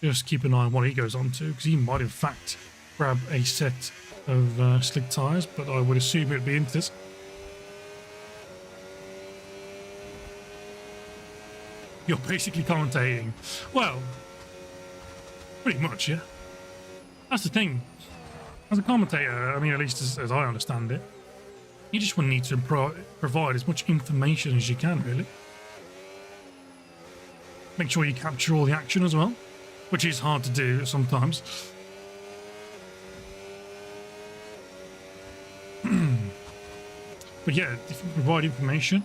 Just keep an eye on what he goes on to, because he might in fact grab a set of slick tyres, but I would assume it'd be into this. You're basically commentating. Well, pretty much, yeah. That's the thing. As a commentator, I mean, at least as I understand it, you just want to need to provide as much information as you can, really. Make sure you capture all the action as well, which is hard to do sometimes. But yeah, if you provide information,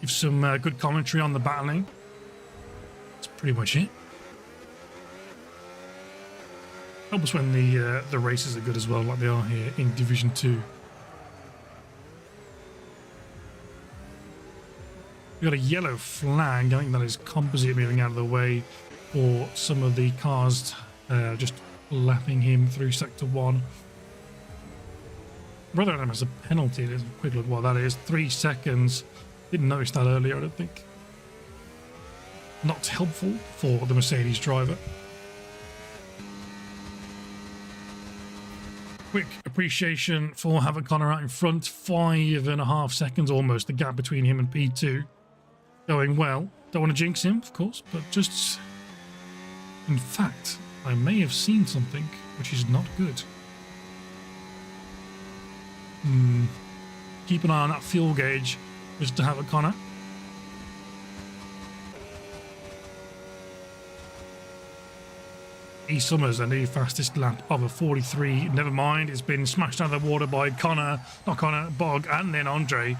give some good commentary on the battling, that's pretty much it. Helps when the races are good as well, like they are here in Division 2. We've got a yellow flag. I think that is composite moving out of the way for some of the cars just lapping him through Sector 1. Brother Adam has a penalty. Let's have a quick look what that is. 3 seconds. Didn't notice that earlier, I don't think. Not helpful for the Mercedes driver. Quick appreciation for having Connor out in front. 5.5 seconds almost, the gap between him and P2. Going well. Don't want to jinx him, of course, but just... In fact, I may have seen something which is not good. Keep an eye on that fuel gauge just to have a Connor. E. Summers, a new fastest lap of a 43. Never mind, it's been smashed out of the water by Bog, and then Andre.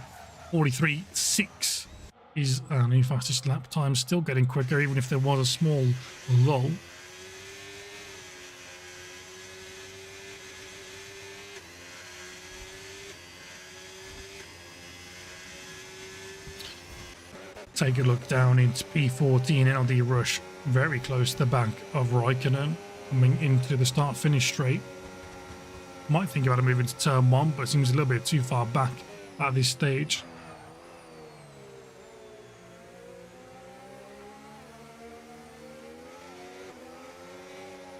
43.6 is our new fastest lap time. Still getting quicker, even if there was a small lull. Take a look down into P14 NLD Rush, very close to the back of Raikkonen, coming into the start-finish straight. Might think about moving to turn 1, but it seems a little bit too far back at this stage.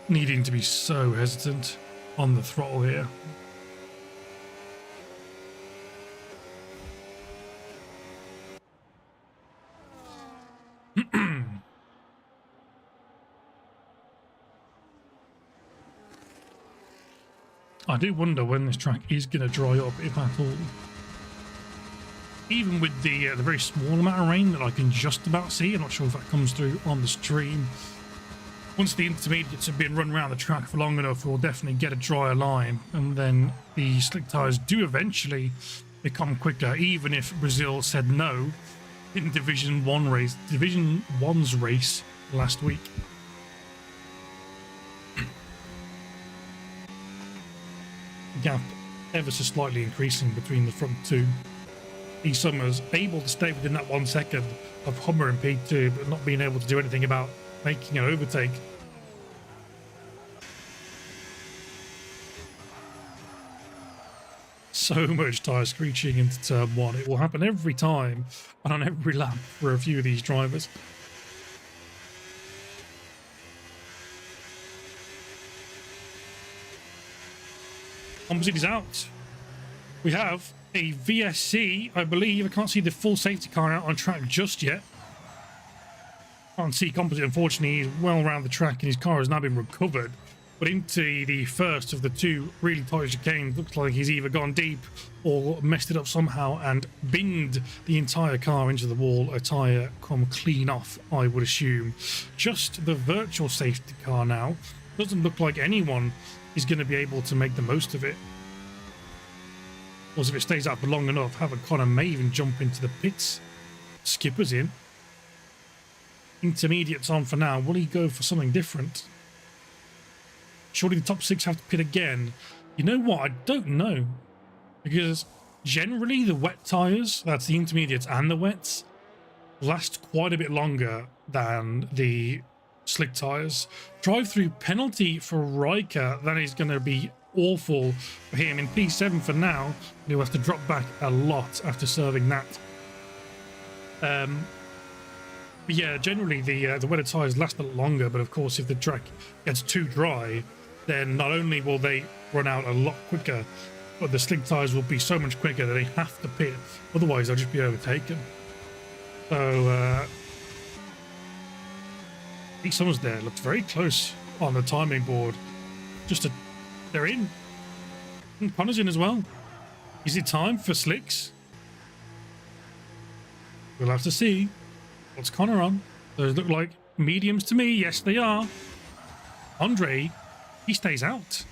Needing to be so hesitant on the throttle here. I do wonder when this track is going to dry up, if at all. Even with the very small amount of rain that I can just about see, I'm not sure if that comes through on the stream. Once the intermediates have been run around the track for long enough, we'll definitely get a drier line, and then the slick tyres do eventually become quicker, even if Brazil said no in Division 1's race last week. gap ever so slightly increasing between the front two. D Summers able to stay within that 1 second of Hummer and P2, but not being able to do anything about making an overtake. So much tyre screeching into turn one. It will happen every time and on every lap for a few of these drivers. Composite is out. We have a VSC, I believe. I can't see the full safety car out on track just yet. Can't see Composite, unfortunately. He's well around the track and his car has now been recovered. But into the first of the two really tight chicanes, looks like he's either gone deep or messed it up somehow and binned the entire car into the wall. A tyre come clean off, I would assume. Just the virtual safety car now. Doesn't look like anyone is going to be able to make the most of it. Or if it stays out for long enough, Connor may even jump into the pits. Skipper's in. Intermediate's on for now. Will he go for something different? Surely the top six have to pit again. You know what? I don't know. Because generally the wet tyres, that's the intermediates and the wets, last quite a bit longer than the slick tyres. Drive-through penalty for Riker. That is going to be awful for him. In P7 for now, he'll have to drop back a lot after serving that. But yeah, generally the wetter tyres last a lot longer, but of course if the track gets too dry, then not only will they run out a lot quicker, but the slick tyres will be so much quicker that they have to pit, otherwise they'll just be overtaken. So someone's there, looks very close on the timing board. They're in. And Connor's in as well. Is it time for slicks? We'll have to see. What's Connor on? Those look like mediums to me. Yes, they are. Andre, he stays out.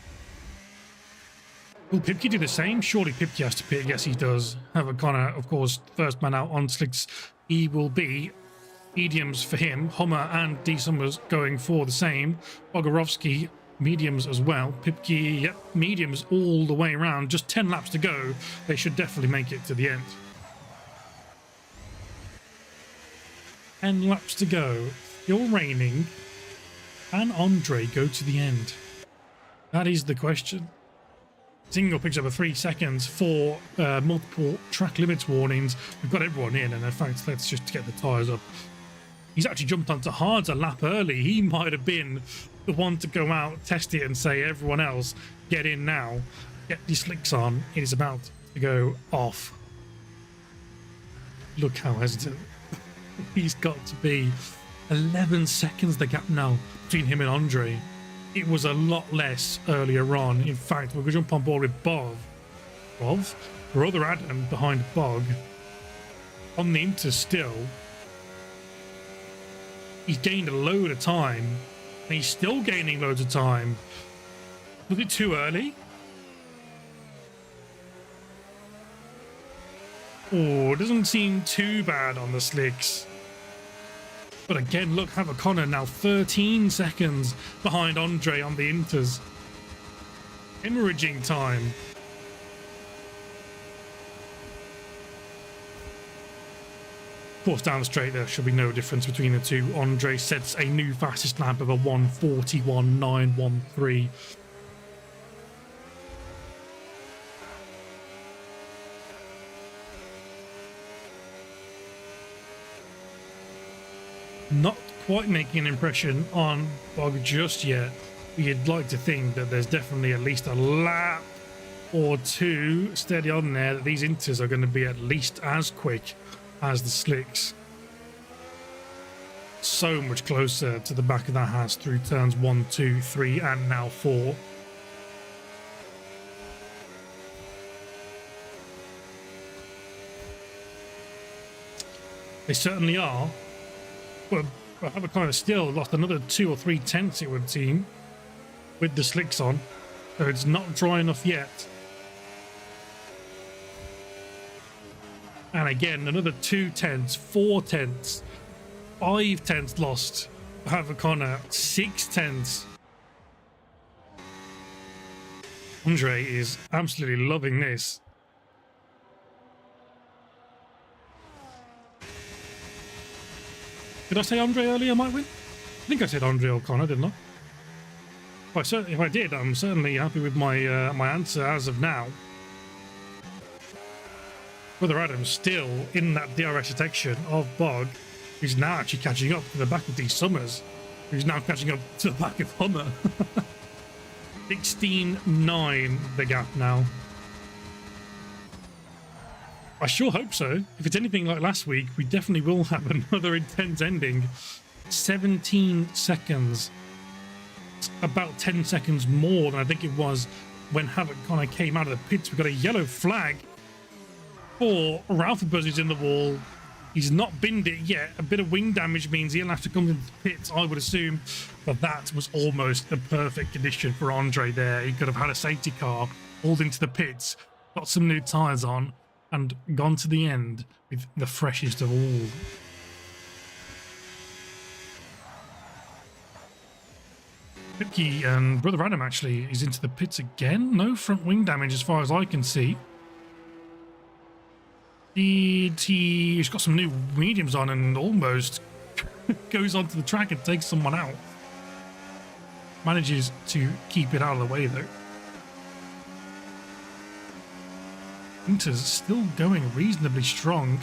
Will Pipke do the same? Surely Pipke has to pit. Yes, he does. However, Connor, of course, first man out on slicks. He will be mediums for him. Hummer and D Summers going for the same. Bogorovsky, mediums as well. Pipke, yep, mediums all the way around. Just 10 laps to go. They should definitely make it to the end. 10 laps to go. Still raining. Can Andre go to the end? That is the question. Single picks up a 3 seconds for multiple track limits warnings. We've got everyone in, and in fact, let's just get the tyres up. He's actually jumped onto hards a lap early. He might have been the one to go out, test it, and say, everyone else, get in now. Get these slicks on. It is about to go off. Look how hesitant. He's got to be 11 seconds the gap now between him and Andre. It was a lot less earlier on. In fact, we're going to jump on board with Bov, brother Adam behind Bog. On the Inter still. He's gained a load of time. And he's still gaining loads of time. Was it too early? Oh, it doesn't seem too bad on the slicks. But again, look, Connor now 13 seconds behind Andre on the Inters. Hemorrhaging time. Of course, down the straight there should be no difference between the two. Andre sets a new fastest lap of a 1:41.913. Not quite making an impression on Bog just yet. You'd like to think that there's definitely at least a lap or two steady on there, that these Inters are going to be at least as quick as the slicks. So much closer to the back of that house through turns 1, 2, 3 and now 4. They certainly are. Well, Connor still lost another 2 or 3 tenths, it would seem, with the slicks on. So it's not dry enough yet. And again, another 2 tenths, 4 tenths, 5 tenths lost. Connor, 6 tenths. Andre is absolutely loving this. Did I say Andre earlier might win? I think I said Andre O'Connor, didn't I? If I did, I'm certainly happy with my my answer as of now. Brother Adam's still in that DRS detection of Bog, who's now actually catching up to the back of D Summers, who's now catching up to the back of Hummer. 16-9 the gap now. I sure hope so. If it's anything like last week, we definitely will have another intense ending. 17 seconds. About 10 seconds more than I think it was when Havoc kind of came out of the pits. We got a yellow flag for Ralph Buzz, who's in the wall. He's not binned it yet. A bit of wing damage means he'll have to come into the pits, I would assume. But that was almost the perfect condition for Andre there. He could have had a safety car, hauled into the pits, got some new tyres on, and gone to the end with the freshest of all. Pipke and Brother Adam actually is into the pits again. No front wing damage as far as I can see. He's got some new mediums on and almost goes onto the track and takes someone out. Manages to keep it out of the way though. Inter's still going reasonably strong.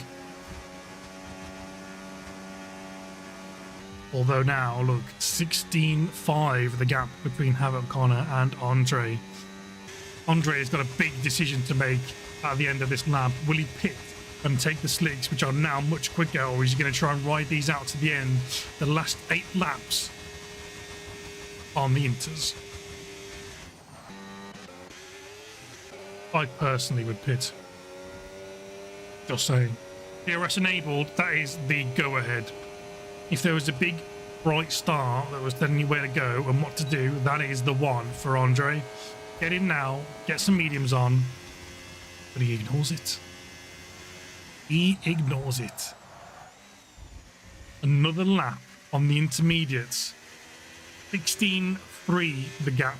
Although now, look, 16-5 the gap between Havoc Connor and Andre. Andre has got a big decision to make at the end of this lap. Will he pit and take the slicks, which are now much quicker, or is he going to try and ride these out to the end, the last 8 laps on the Inters? I personally would pit. Just saying. DRS enabled, that is the go-ahead. If there was a big bright star that was telling you where to go and what to do, that is the one for Andre. Get in now, get some mediums on, but he ignores it. He ignores it. Another lap on the intermediates. 16-3 the gap.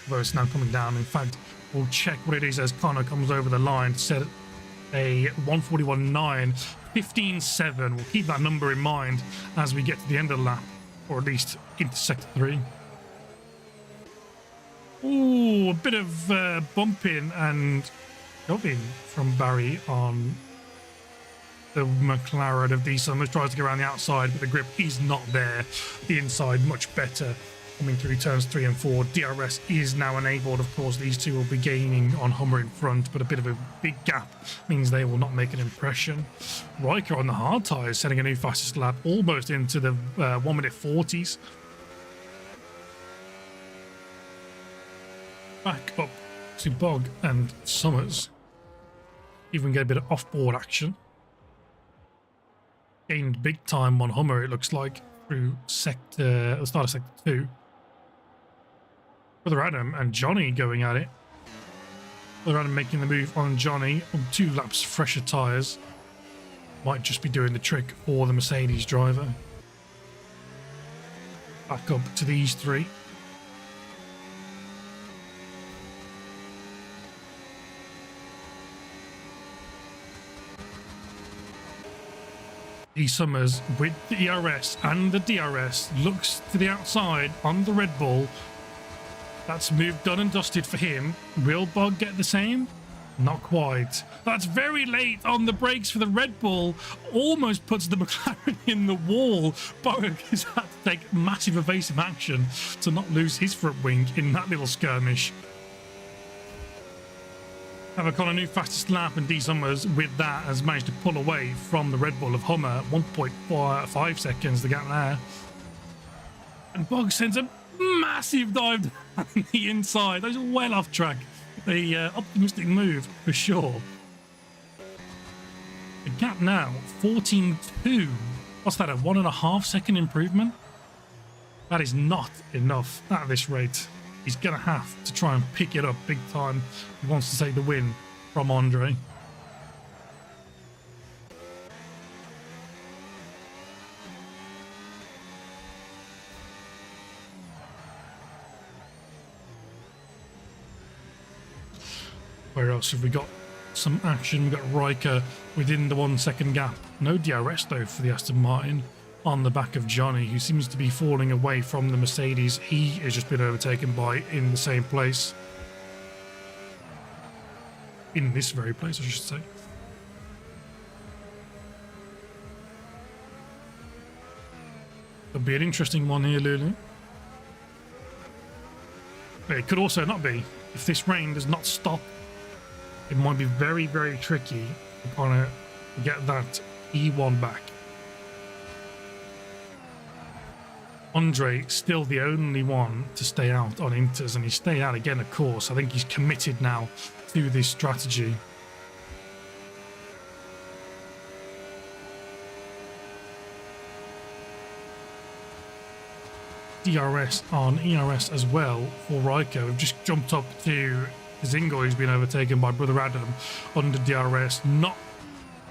Although it's now coming down. In fact, we'll check what it is as Connor comes over the line to set a 141.9. 15-7. We'll keep that number in mind as we get to the end of the lap, or at least into sector 3. Ooh, a bit of bumping and shoving from Barry on the McLaren of D Summers. Tries to go around the outside, but the grip is not there. The inside much better. Coming through turns 3 and 4. DRS is now enabled. Of course, these two will be gaining on Hummer in front, but a bit of a big gap means they will not make an impression. Riker on the hard tyres, setting a new fastest lap, almost into the 1 minute 40s. Back up to Bog and Summers. Even get a bit of off-board action. Gained big time on Hummer, it looks like, through the start of sector 2. Brother Adam and Johnny going at it. Brother Adam making the move on Johnny on 2 laps fresher tyres. Might just be doing the trick for the Mercedes driver. Back up to these 3. D Summers with the ERS and the DRS looks to the outside on the Red Bull. That's move done and dusted for him. Will Bog get the same? Not quite. That's very late on the brakes for the Red Bull. Almost puts the McLaren in the wall. Bog has had to take massive evasive action to not lose his front wing in that little skirmish. Havoc on a new fastest lap, and D Summers with that has managed to pull away from the Red Bull of Hummer. 1.5 seconds the gap there. And Bog sends a massive dive down the inside. That was well off track. The optimistic move for sure. The gap now 14.2. What's that, a 1.5 second improvement? That is not enough at this rate. He's going to have to try and pick it up big time. He wants to take the win from Andre. Where else have we got some action? We've got Riker within the 1 second gap. No DRS though for the Aston Martin on the back of Johnny, who seems to be falling away from the Mercedes. He has just been overtaken by in the same place. In this very place, I should say. It'll be an interesting one here, Lulu. But it could also not be. If this rain does not stop, it might be very, very tricky to kind of get that E1 back. Andre still the only one to stay out on Inters, and he stayed out again, of course. I think he's committed now to this strategy. DRS on ERS as well for Riker. We've just jumped up to Zingo, who's been overtaken by Brother Adam under DRS. Not.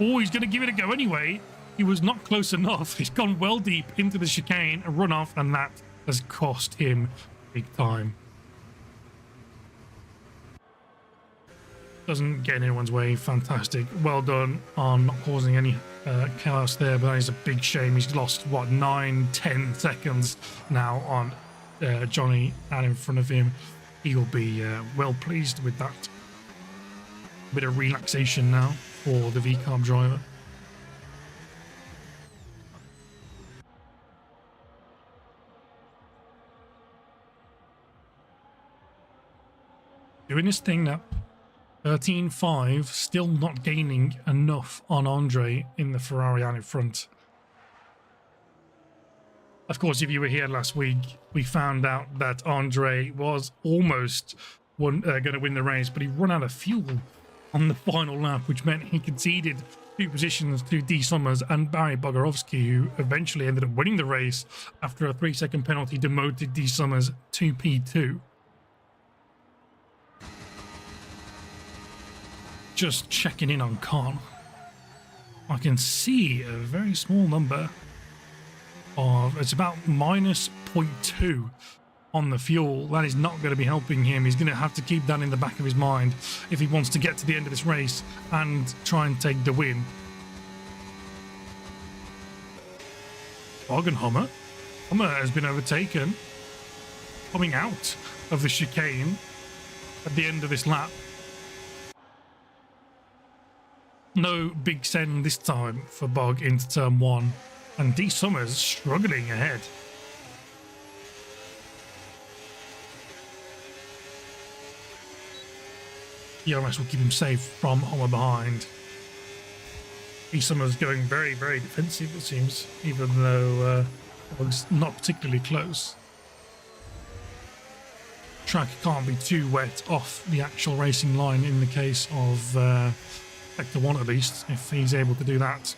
Oh, he's going to give it a go anyway. He was not close enough. He's gone well deep into the chicane, a run off, and that has cost him big time. Doesn't get in anyone's way. Fantastic. Well done on not causing any chaos there, but that is a big shame. He's lost, what, 9-10 seconds now on Johnny out in front of him. He will be well pleased with that. A bit of relaxation now for the VCARB driver. Doing his thing now. 13.5, still not gaining enough on Andre in the Ferrari out in front. Of course, if you were here last week, we found out that Andre was almost going to win the race, but he ran out of fuel on the final lap, which meant he conceded 2 positions to D. Summers and Barry Bogorovsky, who eventually ended up winning the race after a 3-second penalty demoted D. Summers to P2. Just checking in on Khan. I can see a very small number of, it's about minus 0.2 on the fuel. That is not going to be helping him. He's going to have to keep that in the back of his mind if he wants to get to the end of this race and try and take the win. Bargain Hummer. Hummer has been overtaken coming out of the chicane at the end of this lap. No big send this time for Bog into turn 1, and D. Summers struggling ahead. ERS will keep him safe from Homer behind. D. Summers going very, very defensive, it seems, even though Bog's not particularly close. Track can't be too wet off the actual racing line in the case of Sector 1 at least, if he's able to do that.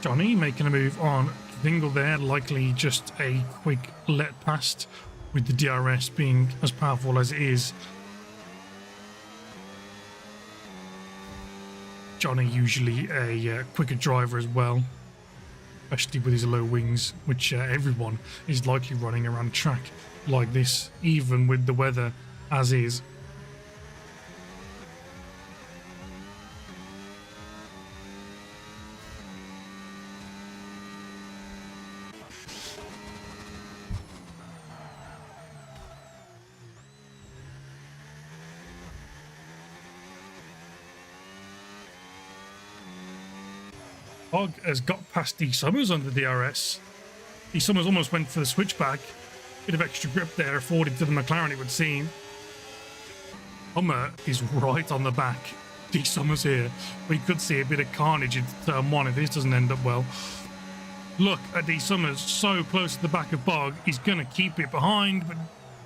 Johnny making a move on Dingle there, likely just a quick let past with the DRS being as powerful as it is. Johnny usually a quicker driver as well, especially with his low wings, which everyone is likely running around a track like this, even with the weather as is. Hogg has got past D. Summers under the DRS. D. Summers almost went for the switchback. Bit of extra grip there afforded to the McLaren, it would seem. Hummer is right on the back. D. Summers here. We could see a bit of carnage in turn 1 if this doesn't end up well. Look at D. Summers so close to the back of Bog. He's going to keep it behind, but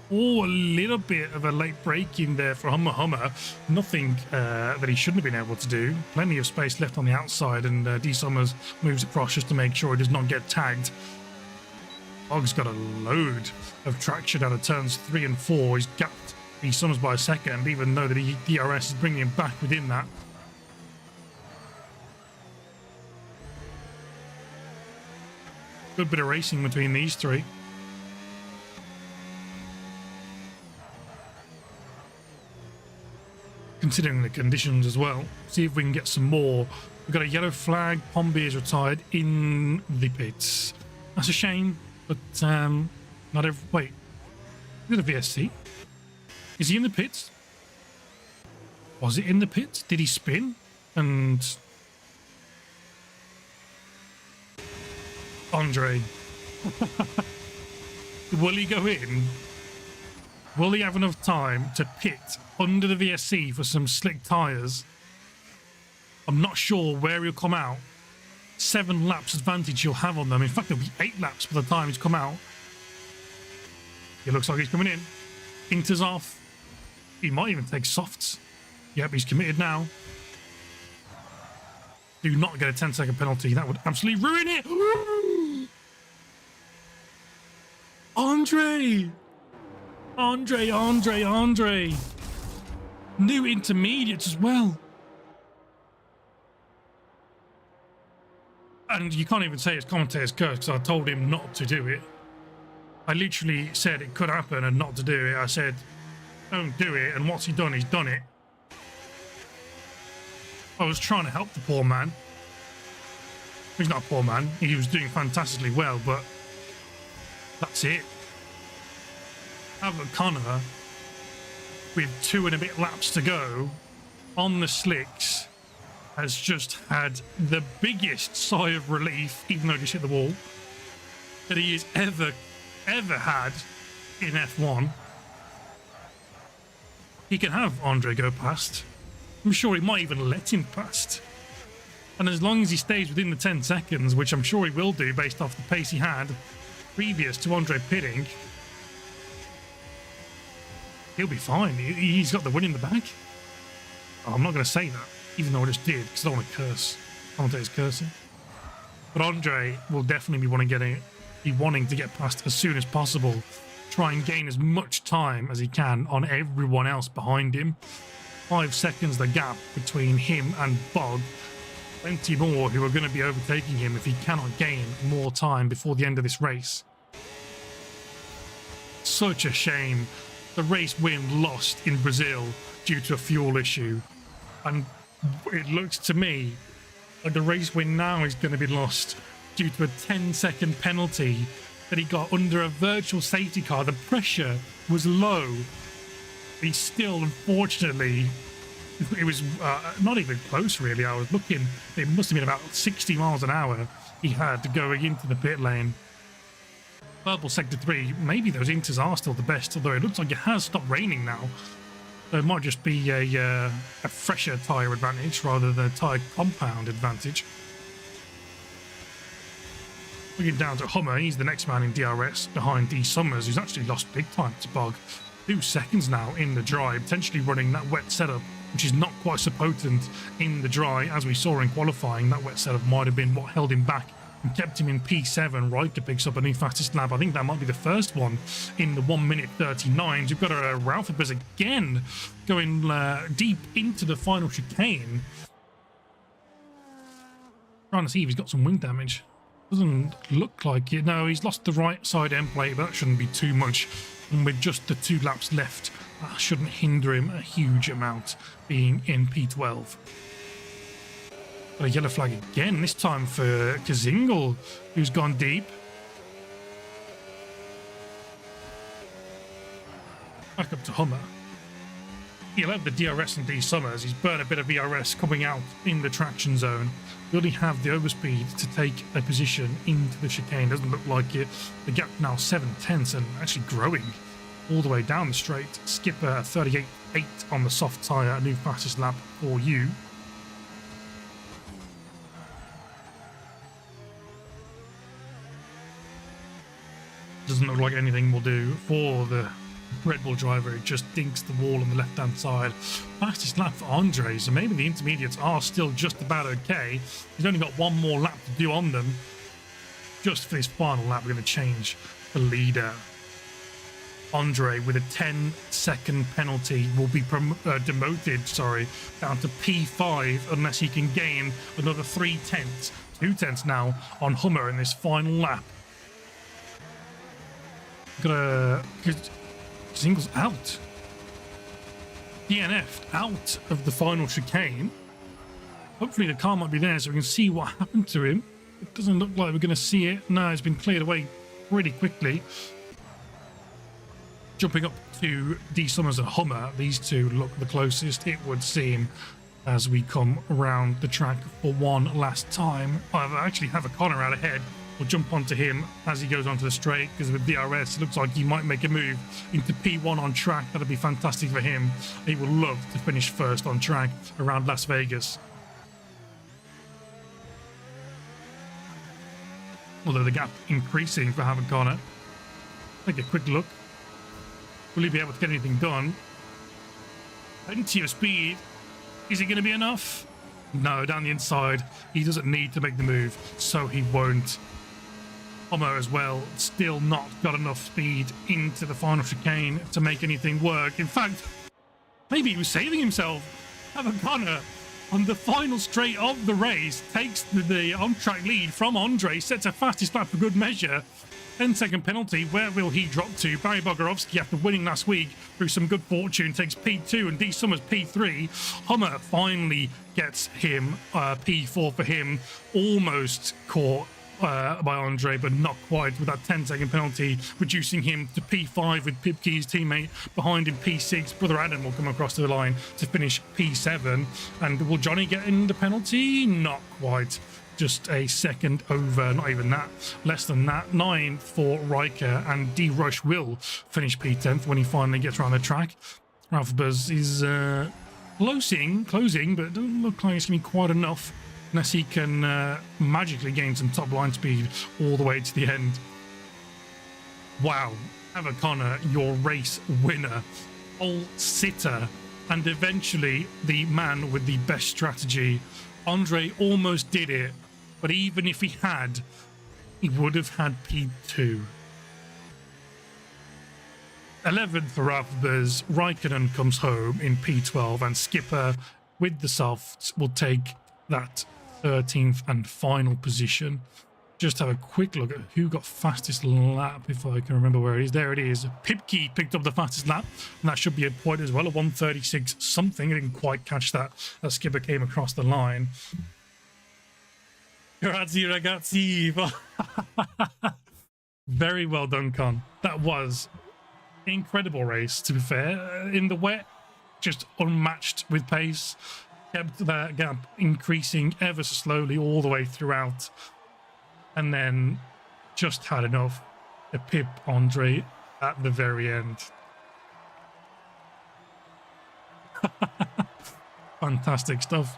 a little bit of a late break in there for Hummer. Nothing that he shouldn't have been able to do. Plenty of space left on the outside, and D. Summers moves across just to make sure he does not get tagged. Bog's got a load of traction out of turns 3 and 4. He's gapped D. Summers by a second, even though the DRS is bringing him back within that. Good bit of racing between these three. considering the conditions as well. See if we can get some more. We've got a yellow flag. Pombi is retired in the pits. That's a shame, but not every... Wait, is it a VSC? Is he in the pits? Was it in the pits? Did he spin? And... Andre. Will he go in? Will he have enough time to pit under the VSC for some slick tyres? I'm not sure where he'll come out. 7 laps advantage he'll have on them. In fact, there'll be 8 laps by the time he's come out. It looks like he's coming in. Inter's off. He might even take softs. Yep, he's committed now. Do not get a 10-second penalty. That would absolutely ruin it. Andre! Andre! New intermediates as well. And you can't even say it's commentator's curse because I told him not to do it. I literally said it could happen and not to do it. I said, don't do it. And what's he done? He's done it. I was trying to help the poor man. He's not a poor man. He was doing fantastically well, but that's it. Alan Connor, with 2 and a bit laps to go on the slicks, has just had the biggest sigh of relief, even though he just hit the wall, that he has ever had in F1. He can have Andre go past. I'm sure he might even let him past. And as long as he stays within the 10 seconds, which I'm sure he will do based off the pace he had previous to Andre pitting, he'll be fine. He's got the win in the bag. Oh, I'm not going to say that, even though I just did, because I don't want to curse. Commentator's cursing. But Andre will definitely be wanting to get past as soon as possible. Try and gain as much time as he can on everyone else behind him. 5 seconds the gap between him and Bog. Plenty more who are going to be overtaking him if he cannot gain more time before the end of this race. Such a shame. The race win lost in Brazil due to a fuel issue. And it looks to me like the race win now is going to be lost due to a 10-second penalty that he got under a virtual safety car. The pressure was low. He still, unfortunately, it was not even close, really. I was looking, it must have been about 60 miles an hour he had going into the pit lane. Purple Sector 3, maybe those inters are still the best, although it looks like it has stopped raining now. So it might just be a fresher tyre advantage rather than a tyre compound advantage. Looking down to Hummer, he's the next man in DRS behind D Summers, who's actually lost big time to Bog. 2 seconds now in the dry, potentially running that wet setup, which is not quite so potent in the dry. As we saw in qualifying, that wet setup might have been what held him back and kept him in P7. Ryder picks up a new fastest lap. I think that might be the first one in the 1:39. We've got a Ralphibus again going deep into the final chicane. Trying to see if he's got some wing damage. Doesn't look like it. No, he's lost the right side end plate, but that shouldn't be too much. And with just the 2 laps left, that shouldn't hinder him a huge amount being in P12. Got a yellow flag again, this time for Kazingle, who's gone deep. Back up to Hummer. He'll have the DRS and D Summers. He's burned a bit of VRS coming out in the traction zone. We only have the overspeed to take a position into the chicane. Doesn't look like it. The gap now 7/10 and actually growing all the way down the straight. Skipper 38.8 on the soft tyre. A new fastest lap for you. Doesn't look like anything will do for the Red Bull driver. It just dinks the wall on the left-hand side. Fastest lap for Andre, so maybe the intermediates are still just about okay. He's only got 1 more lap to do on them. Just for this final lap, we're going to change the leader. Andre, with a 10-second penalty, will be demoted, down to P5 unless he can gain another 3/10, 2/10 now on Hummer in this final lap. Singles out. DNF'd out of the final chicane. Hopefully the car might be there so we can see what happened to him. It doesn't look like we're going to see it. No, it's been cleared away pretty quickly. Jumping up to D Summers and Hummer, these two look the closest, it would seem, as we come around the track for one last time. I actually have a Connor out ahead. We'll jump onto him as he goes onto the straight, because with DRS it looks like he might make a move into P1 on track. That'll be fantastic for him. He will love to finish first on track around Las Vegas. Although the gap increasing for Havoc Connor. Take a quick look. Will he be able to get anything done? Plenty of speed. Is it going to be enough? No, down the inside. He doesn't need to make the move, so he won't. Homo as well, still not got enough speed into the final chicane to make anything work. In fact, maybe he was saving himself. Havoc Connor, on the final straight of the race, takes the on-track lead from Andre, sets a fastest lap for good measure. 10-second penalty. Where will he drop to? Barry Bogorovsky, after winning last week through some good fortune, takes P2 and D Summers P3. Hummer finally gets him P4 for him. Almost caught by Andre, but not quite, with that 10-second penalty, reducing him to P5 with Pipke's teammate behind him P6. Brother Adam will come across the line to finish P7. And will Johnny get in the penalty? Not quite. Just a second over, not even that, less than that. 9 for Riker, and D Rush will finish P10th when he finally gets around the track. Ralph Buzz is closing, but it doesn't look like it's going to be quite enough unless he can magically gain some top line speed all the way to the end. Wow, Havoc Connor, your race winner, pole sitter, and eventually the man with the best strategy. Andre almost did it, but even if he had, he would have had P2. 11th for Ralphbers. Raikkonen comes home in P12, and Skipper with the softs will take that 13th and final position. Just have a quick look at who got fastest lap, if I can remember where it is. There it is. Pipke picked up the fastest lap, and that should be a point as well, a 136 something. I didn't quite catch that as Skipper came across the line. Grazie ragazzi. Very well done, Con. That was an incredible race, to be fair. In the wet, just unmatched with pace. Kept that gap increasing ever so slowly all the way throughout. And then just had enough to pip Andre at the very end. Fantastic stuff.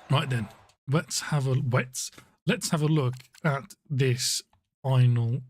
Right then, let's have a look at this final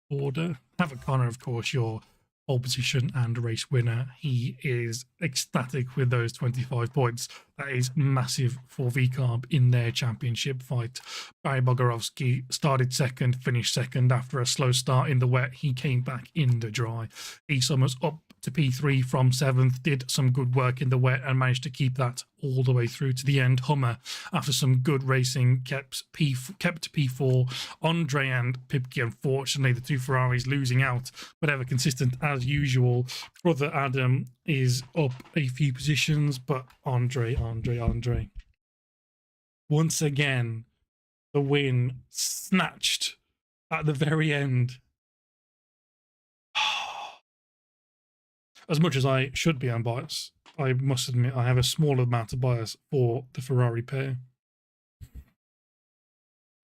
order. Havoc Connor, of course, your pole position and race winner. He is ecstatic with those 25 points. That is massive for VCarb in their championship fight. Barry Bogorovsky started second, finished second after a slow start in the wet. He came back in the dry. E Summers up to P3 from 7th, did some good work in the wet and managed to keep that all the way through to the end. Hummer, after some good racing, kept P4. Andre and Pipke, unfortunately, the two Ferraris losing out, but ever consistent as usual. Brother Adam is up a few positions, but Andre. Once again, the win snatched at the very end. As much as I should be unbiased, I must admit I have a small amount of bias for the Ferrari pair.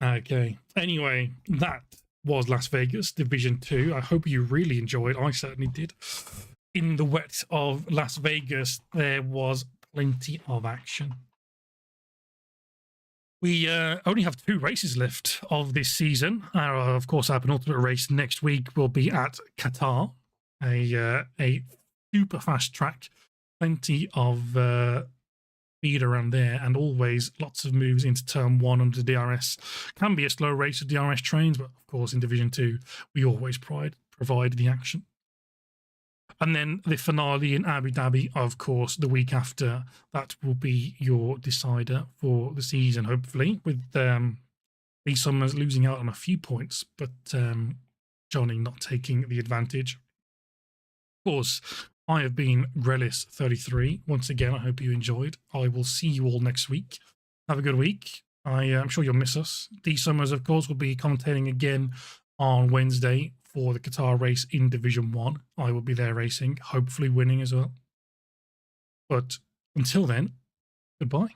Okay. Anyway, that was Las Vegas Division 2. I hope you really enjoyed. I certainly did. In the wet of Las Vegas, there was plenty of action. We only have 2 races left of this season. Of course, our penultimate race next week will be at Qatar, a super fast track, plenty of speed around there, and always lots of moves into turn 1 under the DRS. Can be a slow race with DRS trains, but of course in Division 2 we always provide the action. And then the finale in Abu Dhabi, of course, the week after. That will be your decider for the season, hopefully, with Lee Summers losing out on a few points, but Johnny not taking the advantage. course, I have been Grelis33. Once again, I hope you enjoyed. I will see you all next week. Have a good week. I'm sure you'll miss us. D Summers, of course, will be commentating again on Wednesday for the Qatar race in Division 1. I will be there racing, hopefully winning as well. But until then, goodbye.